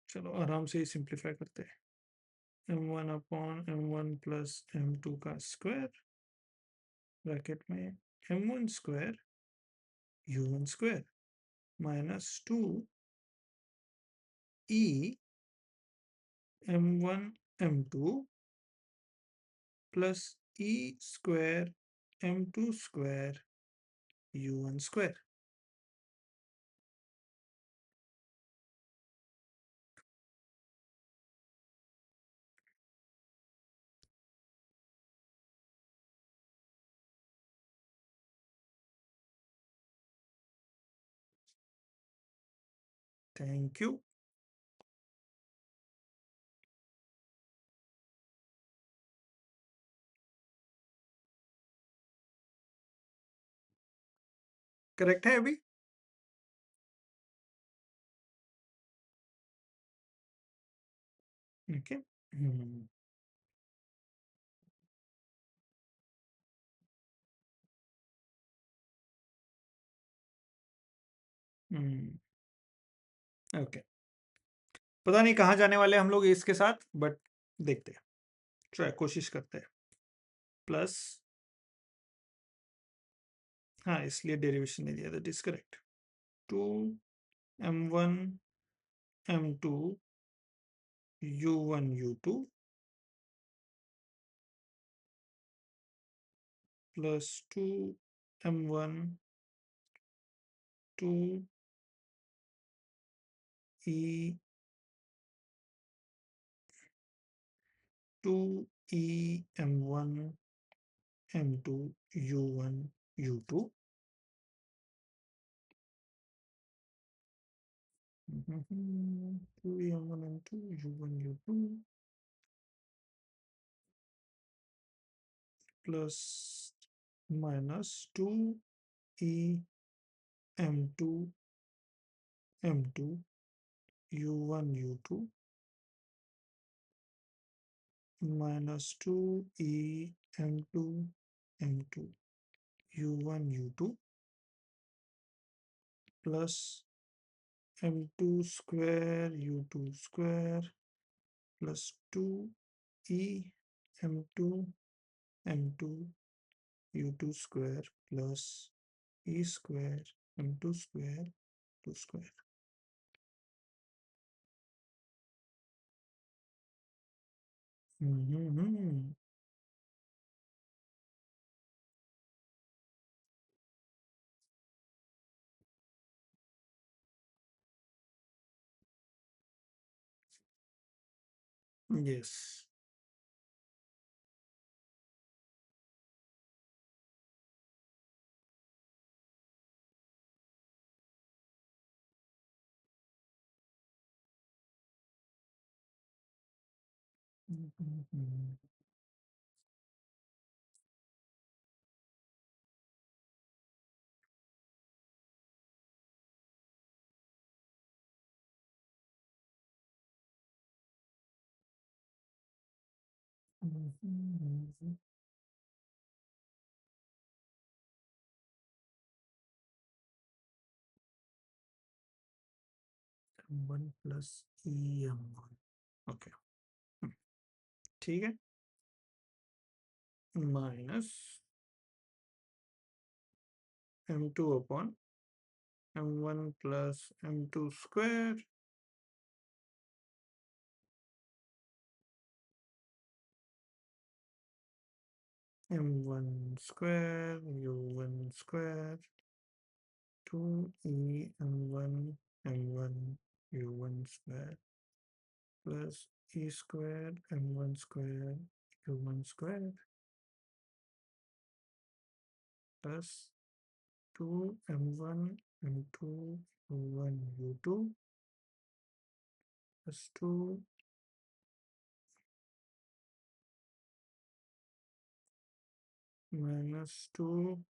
चलो आराम से ही सिंप्लीफाई करते हैं। m1 upon m1 plus m2 का स्क्वायर ब्रैकेट में m1 square u1 square minus 2 e m1 m2 plus e square m2 square u1 square. Thank you. Correct है अभी? ओके। ओके, पता नहीं कहाँ जाने वाले हम लोग इसके साथ, बट देखते हैं, ट्राई कोशिश करते हैं। प्लस, हाँ इसलिए डेरिवेशन नहीं दिया, that is correct. 2 m1 m2 u1 u2 plus 2 m1 2 e 2 e m1 m2 u1 u2 2 e m1 m2 u1 u2 plus minus 2 e m2 m2 u1 u2 minus 2 e m2 m2 u1 u2 plus m2 square u2 square plus 2 e m2 m2 u2 square plus e square m2 square 2 square। Yes. m1 plus e m1 okay, ठीक है, minus m2 upon m1 plus m2 square m1 square u1 square 2e m1 m1 u1 square plus e square m1 square u1 square plus 2 m1 m2 u1 u2 plus 2 minus 2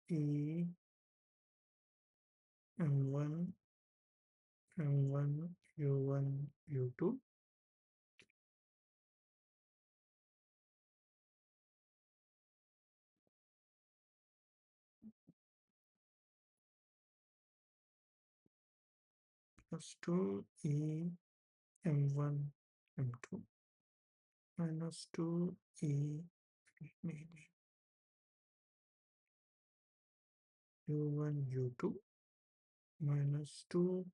e m1 m1 u1 u2 plus 2 e m1 m2 minus 2 e u1 u2 minus 2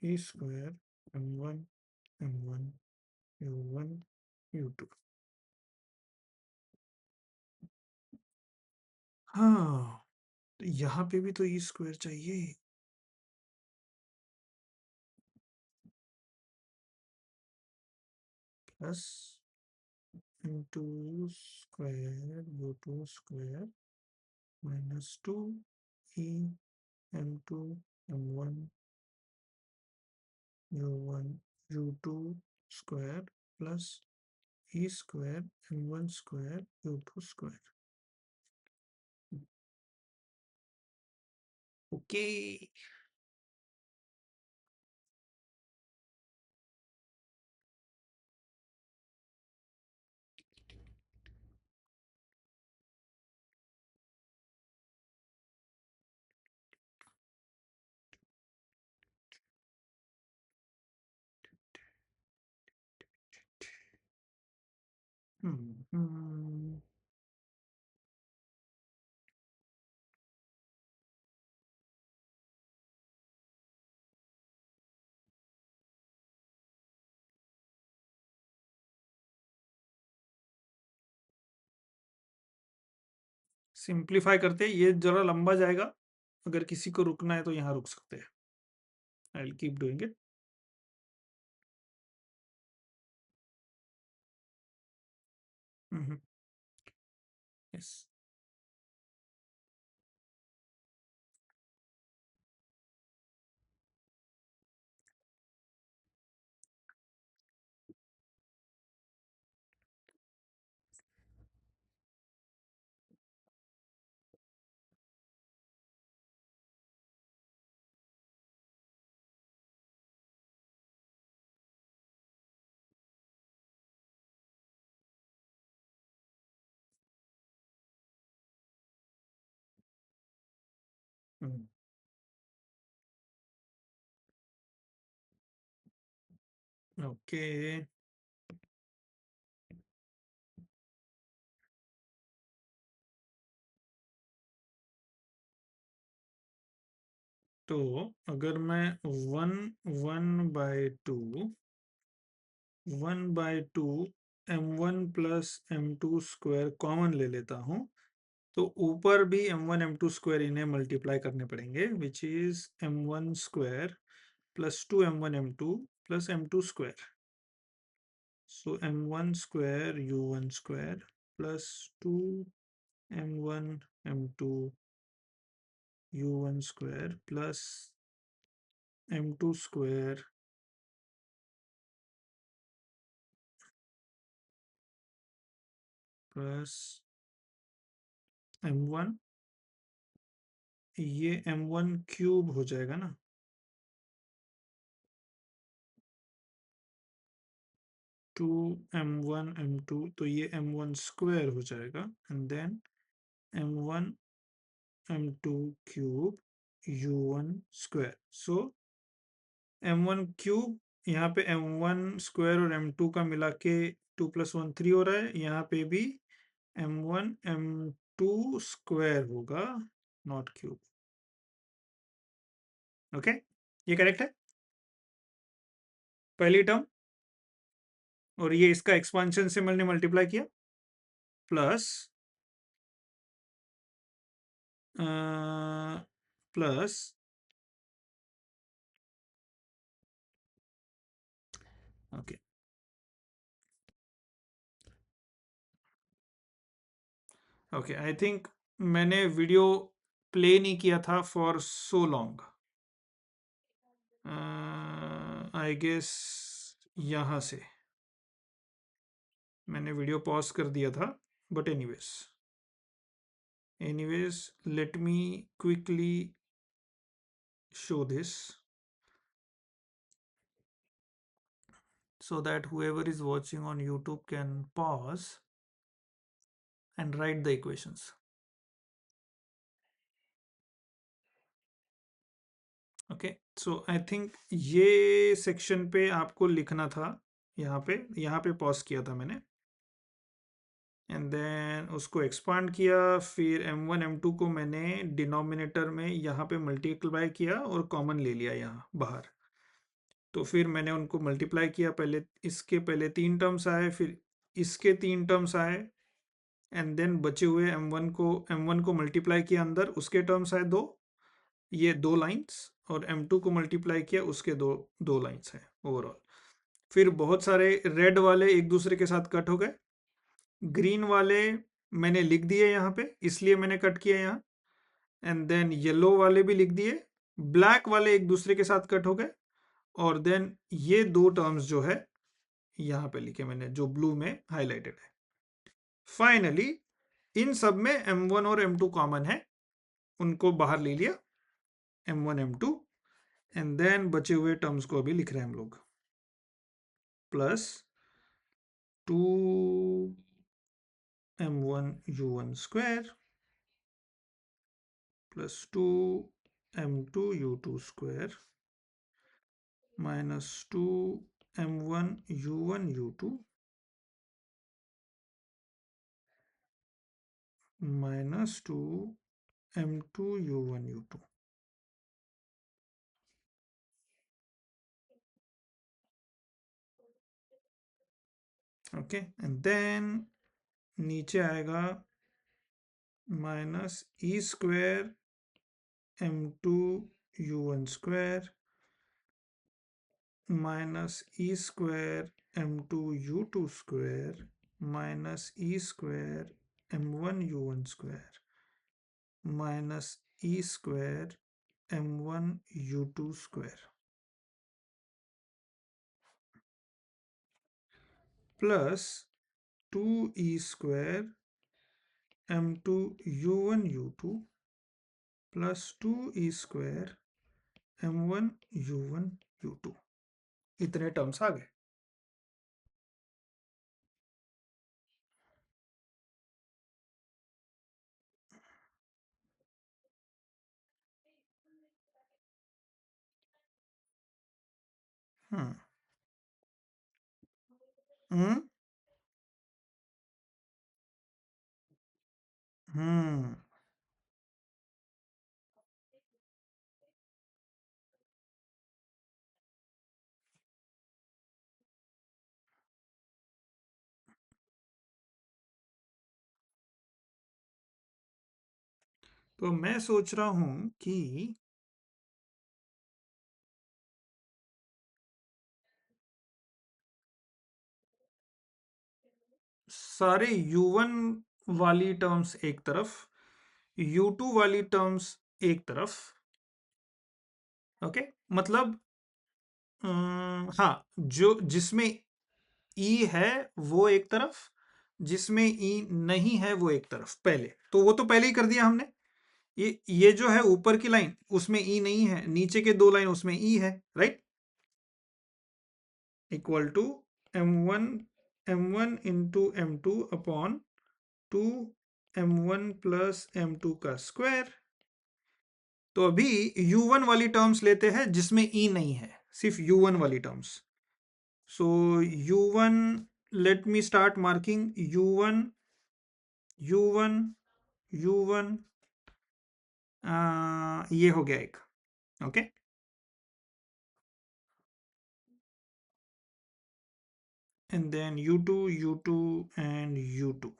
e square m1 m1 u1 u2। हाँ, तो यहाँ पे भी तो E square चाहिए। Plus into square u2 square minus 2 e m2 m1 u1 u2 square plus e square m1 square u2 square। Okay. Simplify करते ये जरा लंबा जाएगा, अगर किसी को रुकना है तो यहाँ रुक सकते हैं। I will keep doing it. Yes. Okay. तो अगर मैं 1/2 m1 plus m2 square common ले लेता हूँ, तो ऊपर भी m1 m2 स्क्वायर इन्हें मल्टीप्लाई करने पड़ेंगे, which is m1 square plus 2 m1 m2 plus m2 square. So m1 square u1 square plus 2 m1 m2 u1 square plus m2 square plus m1, ये m1 क्यूब हो जाएगा ना, 2 m1 m2, तो ये m1 square हो जाएगा and then m1 m2 cube u1 square. So m1 cube, यहाँ पे m1 स्क्वायर और m2 का मिला के 2 + 1 3 हो रहा है, यहाँ पे भी m1 m2 स्क्वायर होगा, नॉट क्यूब। ओके, ये करेक्ट है पहली टर्म। और ये इसका एक्सपांशन से मैंने मल्टीप्लाई किया plus plus okay okay I think मैंने वीडियो प्ले नहीं किया था for so long I guess यहाँ से मैंने वीडियो पॉज कर दिया था but anyways let me quickly show this so that whoever is watching on YouTube can pause and write the equations. Okay, so I think ये section पे आपको लिखना था, यहाँ पे पॉज किया था मैंने एंड देन उसको एक्सपांड किया, फिर m1 m2 को मैंने डिनोमिनेटर में यहाँ पे मल्टीप्लाई किया और कॉमन ले लिया यहाँ बाहर, तो फिर मैंने उनको मल्टीप्लाई किया, पहले इसके पहले 3 टर्म्स आए, फिर इसके 3 टर्म्स आए एंड देन बचे हुए m1 को मल्टीप्लाई किया अंदर, उसके टर्म्स आए 2, ये 2 लाइंस, और m2 को मल्टीप्लाई किया, उसके दो लाइंस हैं ओवरऑल। फिर बहुत सारे रेड वाले एक दूसरे के साथ कट हो गए, ग्रीन वाले मैंने लिख दिए यहाँ पे, इसलिए मैंने कट किया यहाँ, एंड देन येलो वाले भी लिख दिए, ब्लैक वाले एक दूसरे के साथ कट हो गए, और देन ये 2 टर्म्स जो है यहाँ पे लिखे मैंने, जो ब्लू में हाईलाइटेड है। फाइनली इन सब में m1 और m2 कॉमन है, उनको बाहर ले लिया, m1 m2, एंड देन बचे हुए टर्म्स को अभी लिख रहे हैं हम लोग, plus 2m1 u1 square plus 2m2 u2 square minus 2m1 u1 u2 minus 2m2 u1 u2। Okay, and then नीचे आएगा minus e square m2 u1 square minus e square m2 u2 square minus e square m1 u1 square minus e square m1 u2 square plus 2e square m2 u1 u2 प्लस 2e square m1 u1 u2। इतने terms आ गए। हम्म हम्म हम्म तो मैं सोच रहा हूं कि सारे u1 वाली टर्म्स एक तरफ, u2 वाली टर्म्स एक तरफ। ओके, मतलब हाँ, जो जिसमें ई है वो एक तरफ, जिसमें ई नहीं है वो एक तरफ, पहले तो वो तो पहले ही कर दिया हमने। ये जो है ऊपर की लाइन उसमें ई नहीं है, नीचे के 2 लाइन उसमें ई है, right, equal to m1 into m2 upon 2m1 plus m2 का स्क्वायर। तो अभी u1 वाली टर्म्स लेते हैं जिसमें ई नहीं है, सिर्फ u1 वाली टर्म्स। सो u1, let me start marking u1 u1 u1, ये हो गया एक। Okay, and then u2 u2 and u2।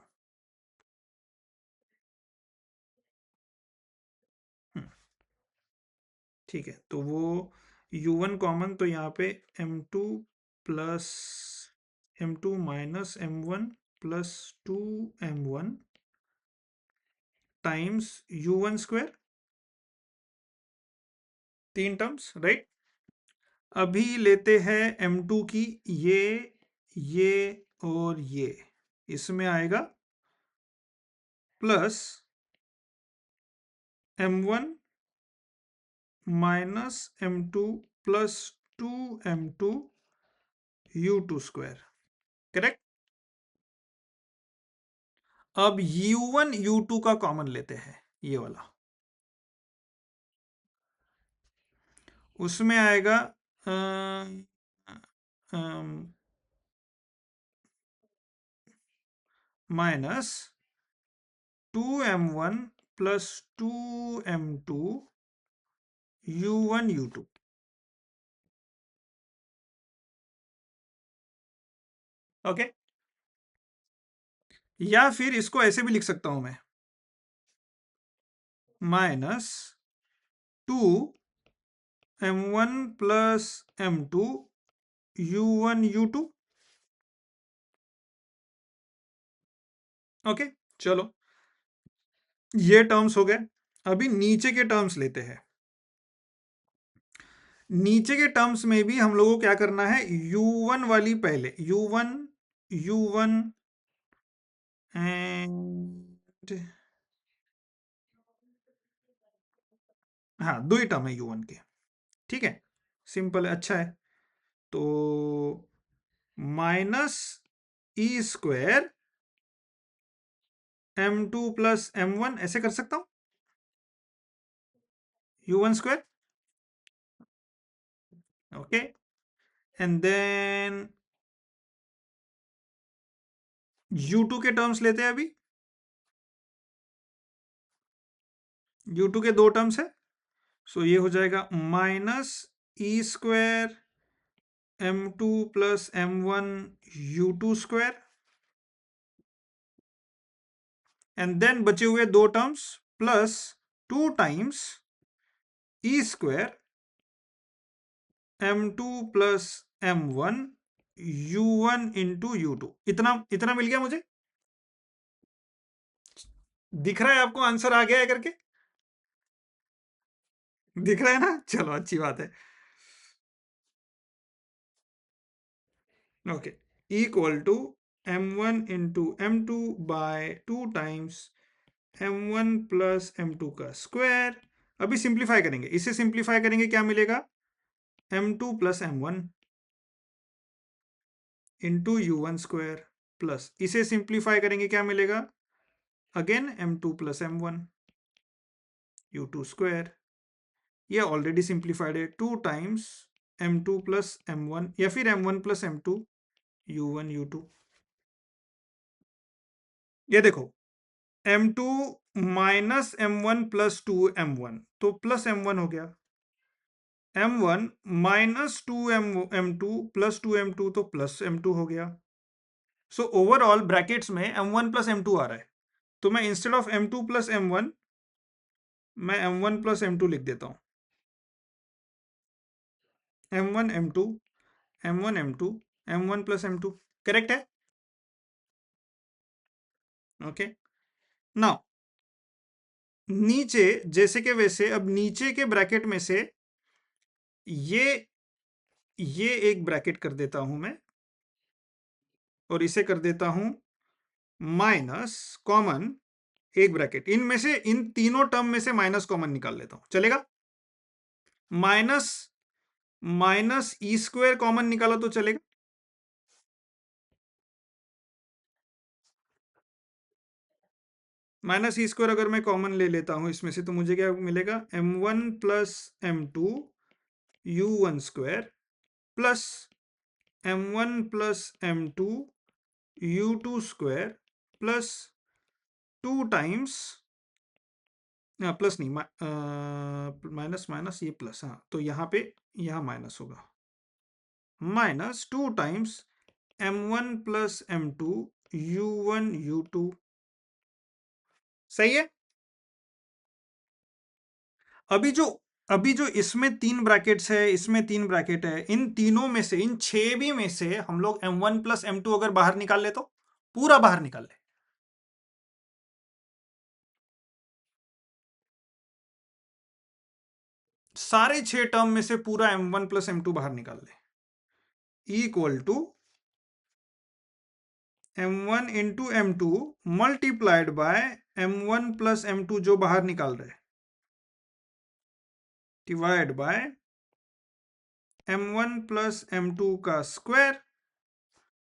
ठीक है, तो वो u1 कॉमन, तो यहाँ पे m2 plus m2 minus m1 plus 2m1 times u1 square, 3 terms, right. अभी लेते हैं m2 की, ये और ये, इसमें आएगा plus m1 minus m2 plus 2m2 u2 square, correct. अब u1 u2 का कॉमन लेते हैं, ये वाला, उसमें आएगा minus 2m1 plus 2m2 u1 u2। Okay, या फिर इसको ऐसे भी लिख सकता हूं मैं, minus 2m1 plus m2 u1 u2। Okay, चलो ये टर्म्स हो गए। अभी नीचे के टर्म्स लेते हैं। नीचे के टर्म्स में भी हम लोगों को क्या करना है, u1 वाली पहले, u1 एंड, हाँ दो ही टर्म है u1 के, ठीक है, सिंपल है, अच्छा है। तो minus e square m2 plus m1 ऐसे कर सकता हूं, u1 square, okay. And then u2 के टर्म्स लेते हैं अभी, u2 के दो टर्म्स है, सो ये हो जाएगा minus e square m2 plus m1 u2 square, and then बचे हुए दो terms plus 2 times e square m2 plus m1 u1 into u2। इतना इतना मिल गया मुझे, दिख रहा है आपको आंसर आ गया है करके, दिख रहा है ना, चलो अच्छी बात है। Okay, equal to m1 into m2 by 2 times m1 plus m2 का स्क्वायर। अभी सिंप्लीफाई करेंगे, इसे सिंप्लीफाई करेंगे क्या मिलेगा, m2 plus m1 into u1 square, plus इसे सिंप्लीफाई करेंगे क्या मिलेगा, again m2 plus m1 u2 square. ये ऑलरेडी सिंप्लीफाइड है, 2 टाइम्स m2 प्लस m1 या फिर m1 plus m2 u1 u2। ये देखो m2 minus m1 plus 2m1 तो प्लस m1 हो गया, m1 minus 2m2 plus 2m2 तो प्लस m2 हो गया। सो ओवरऑल ब्रैकेट्स में m1 प्लस m2 आ रहा है, तो मैं instead of m2 plus m1 मैं m1 प्लस m2 लिख देता हूं, m1 m2 m1 m2 m1 plus m2, correct है। ओके, नाउ नीचे जैसे के वैसे, अब नीचे के ब्रैकेट में से ये एक ब्रैकेट कर देता हूं मैं, और इसे कर देता हूं माइनस कॉमन, एक ब्रैकेट, इनमें से इन तीनों टर्म में से माइनस कॉमन निकाल लेता हूं, चलेगा। Minus minus e square common निकाला तो चलेगा, माइनस ई स्क्वायर अगर मैं कॉमन ले लेता हूं इसमें से, तो मुझे क्या मिलेगा, m1 plus m2 u1 square plus m1 plus m2 u2 square plus 2 times, plus नहीं, माइनस माइनस ये प्लस, हाँ तो यहाँ पे यहाँ माइनस होगा, minus 2 times m1 plus m2 u1 u2। सही है। अभी जो इसमें 3 ब्रैकेट्स है, इसमें 3 ब्रैकेट है, इन तीनों में से, इन 6 भी में से हम लोग m1 प्लस m2 अगर बाहर निकाल ले तो पूरा बाहर निकाल ले। सारे 6 टर्म में से पूरा m1 प्लस m2 बाहर निकाल ले, equal to m1 into m2 multiplied by m1 plus m2 जो बाहर निकाल रहे, divide by m1 plus m2 का स्क्वायर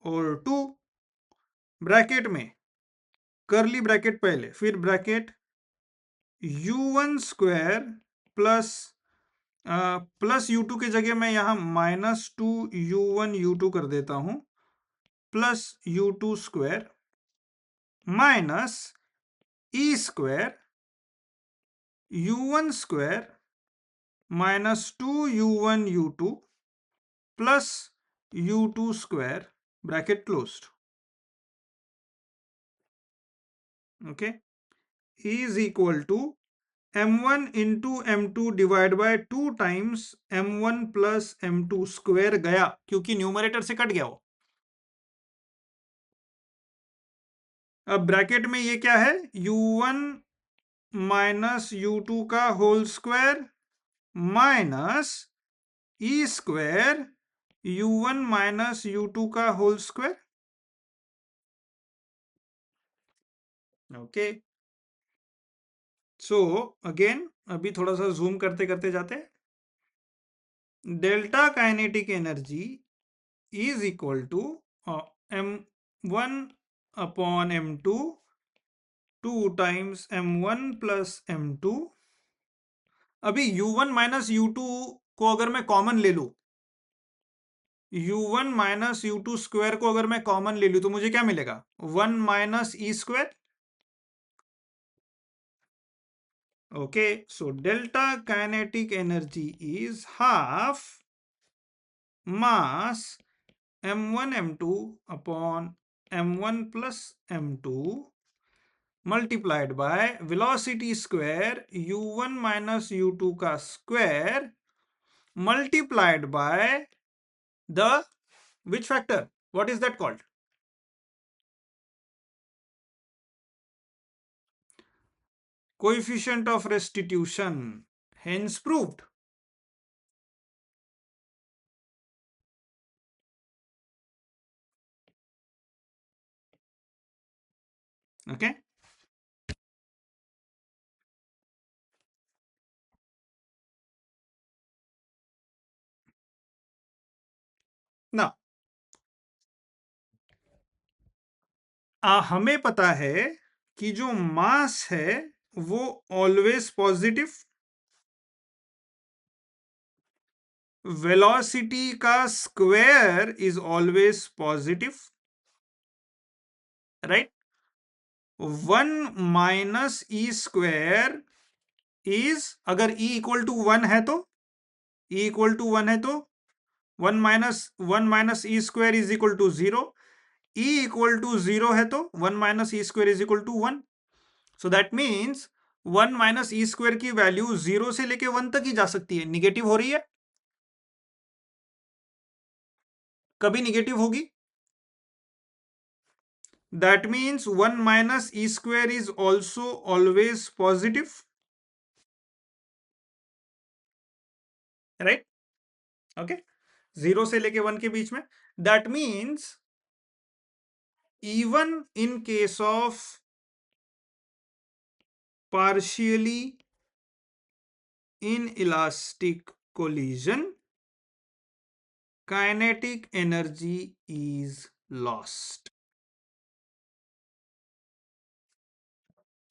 और 2 ब्रैकेट में, करली ब्रैकेट पहले, फिर bracket u1 square plus plus u2 की जगह मैं यहां -2u1 u2 कर देता हूं, plus u2 square minus e square u1 square -2u1 u2 plus u2 square, bracket closed, okay, is equal to m1 into m2 divide by 2 times m1 plus m2 square गया, क्योंकि numerator से cut गया वो। अब bracket में ये क्या है, u1 माइनस u2 का whole square minus e square u1 minus u2 का whole square, okay. So again अभी थोड़ा सा जूम करते करते जाते हैं। Delta kinetic energy is equal to m1 upon m2 2 times m1 plus m2। अभी u1 माइनस u2 को अगर मैं कॉमन ले लूं, u1 माइनस u2 स्क्वायर को अगर मैं कॉमन ले लूं तो मुझे क्या मिलेगा, 1 minus e square, okay. So delta kinetic energy is half mass m1 m2 upon m1 plus m2 multiplied by velocity square u1 minus u2 का square multiplied by the which factor, what is that called, coefficient of restitution, hence proved, okay। ना हमें पता है कि जो मास है वो always positive, velocity का square is always positive, right. 1 minus e square is, अगर e इक्वल टू 1 है तो, e इक्वल टू 1 है तो 1 minus e square is equal to 0, e equal to 0 है तो 1 minus e square is equal to 1। So that means 1 minus e square की value 0 से लेके 1 तक ही जा सकती है, निगेटिव हो रही है, कभी निगेटिव होगी। That means 1 minus e square is also always positive, right, okay. 0 से लेके 1 के बीच में, that means even in case of partially inelastic collision, kinetic energy is lost,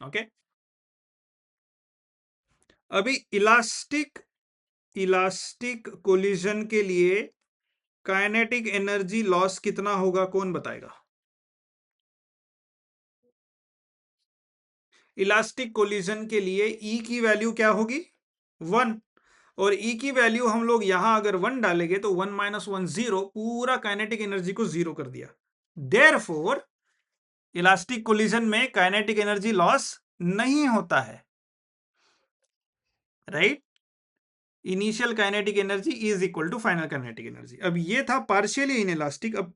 okay। अभी इलास्टिक कोलिजन के लिए काइनेटिक एनर्जी लॉस कितना होगा, कौन बताएगा। इलास्टिक कोलिजन के लिए E की वैल्यू क्या होगी, 1, और ई की वैल्यू हम लोग यहां अगर 1 डालेंगे तो 1 - 1 0, पूरा काइनेटिक एनर्जी को 0 कर दिया। देयरफॉर इलास्टिक कोलिजन में काइनेटिक एनर्जी लॉस नहीं होता है, right? Initial kinetic energy is equal to final kinetic energy. अब ये था पार्शियली इनइलास्टिक। अब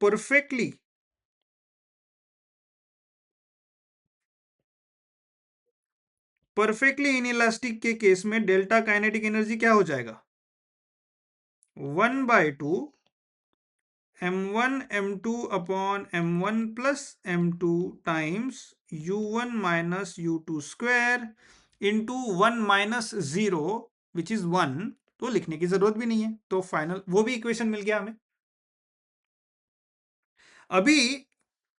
परफेक्टली इनइलास्टिक के केस में डेल्टा काइनेटिक एनर्जी क्या हो जाएगा? 1/2 m1 m2 upon m1 plus m2 times u1 minus u2 square into 1 minus 0 which is 1। तो लिखने की जरूरत भी नहीं है, तो फाइनल वो भी इक्वेशन मिल गया हमें। अभी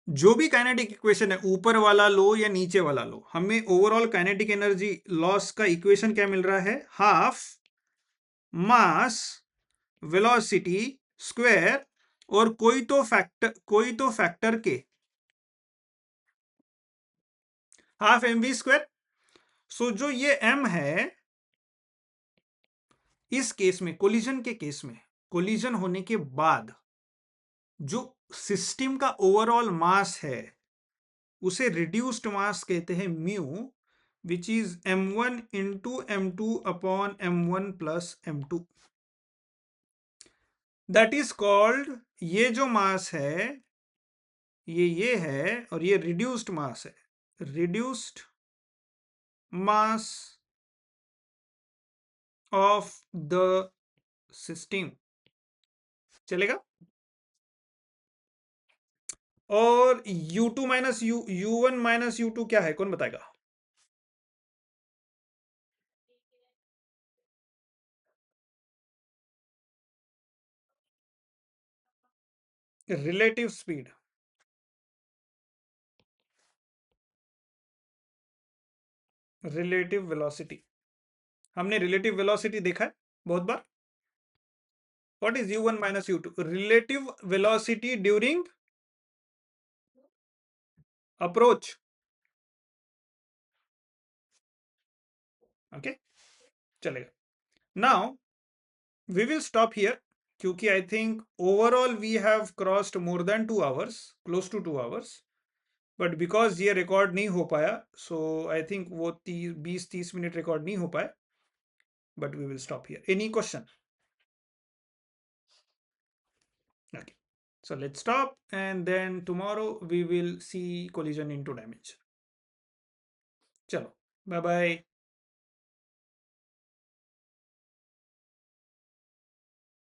जो भी काइनेटिक इक्वेशन है, ऊपर वाला लो या नीचे वाला लो, हमें ओवरऑल काइनेटिक एनर्जी लॉस का इक्वेशन क्या मिल रहा है? हाफ मास वेलोसिटी स्क्वायर और कोई तो फैक्टर के हाफ एम वी स्क्वायर। सो जो ये m है, इस केस में कोलिजन के केस में, कोलिजन होने के बाद जो सिस्टम का ओवरऑल मास है उसे रिड्यूस्ड मास कहते हैं mu, which is m1 into m2 upon m1 plus m2। That is called, ये जो मास है ये है, और ये रिड्यूस्ड मास है, reduced mass of the system. चलेगा? और u2 minus u1 minus u2 क्या है, कौन बताएगा? Relative speed, relative velocity. हमने रिलेटिव वेलोसिटी देखा है बहुत बार। What is u1 minus u2? Relative velocity during approach. Okay, चलेगा। Now we will stop here, क्योंकि I think overall we have crossed more than 2 hours, close to 2 hours. But because ये record नहीं हो पाया, सो आई थिंक वो 20-30 minute record नहीं हो पाए। But we will stop here. Any question? Okay, so let's stop, and then tomorrow we will see collision into dimension. Chalo, bye bye.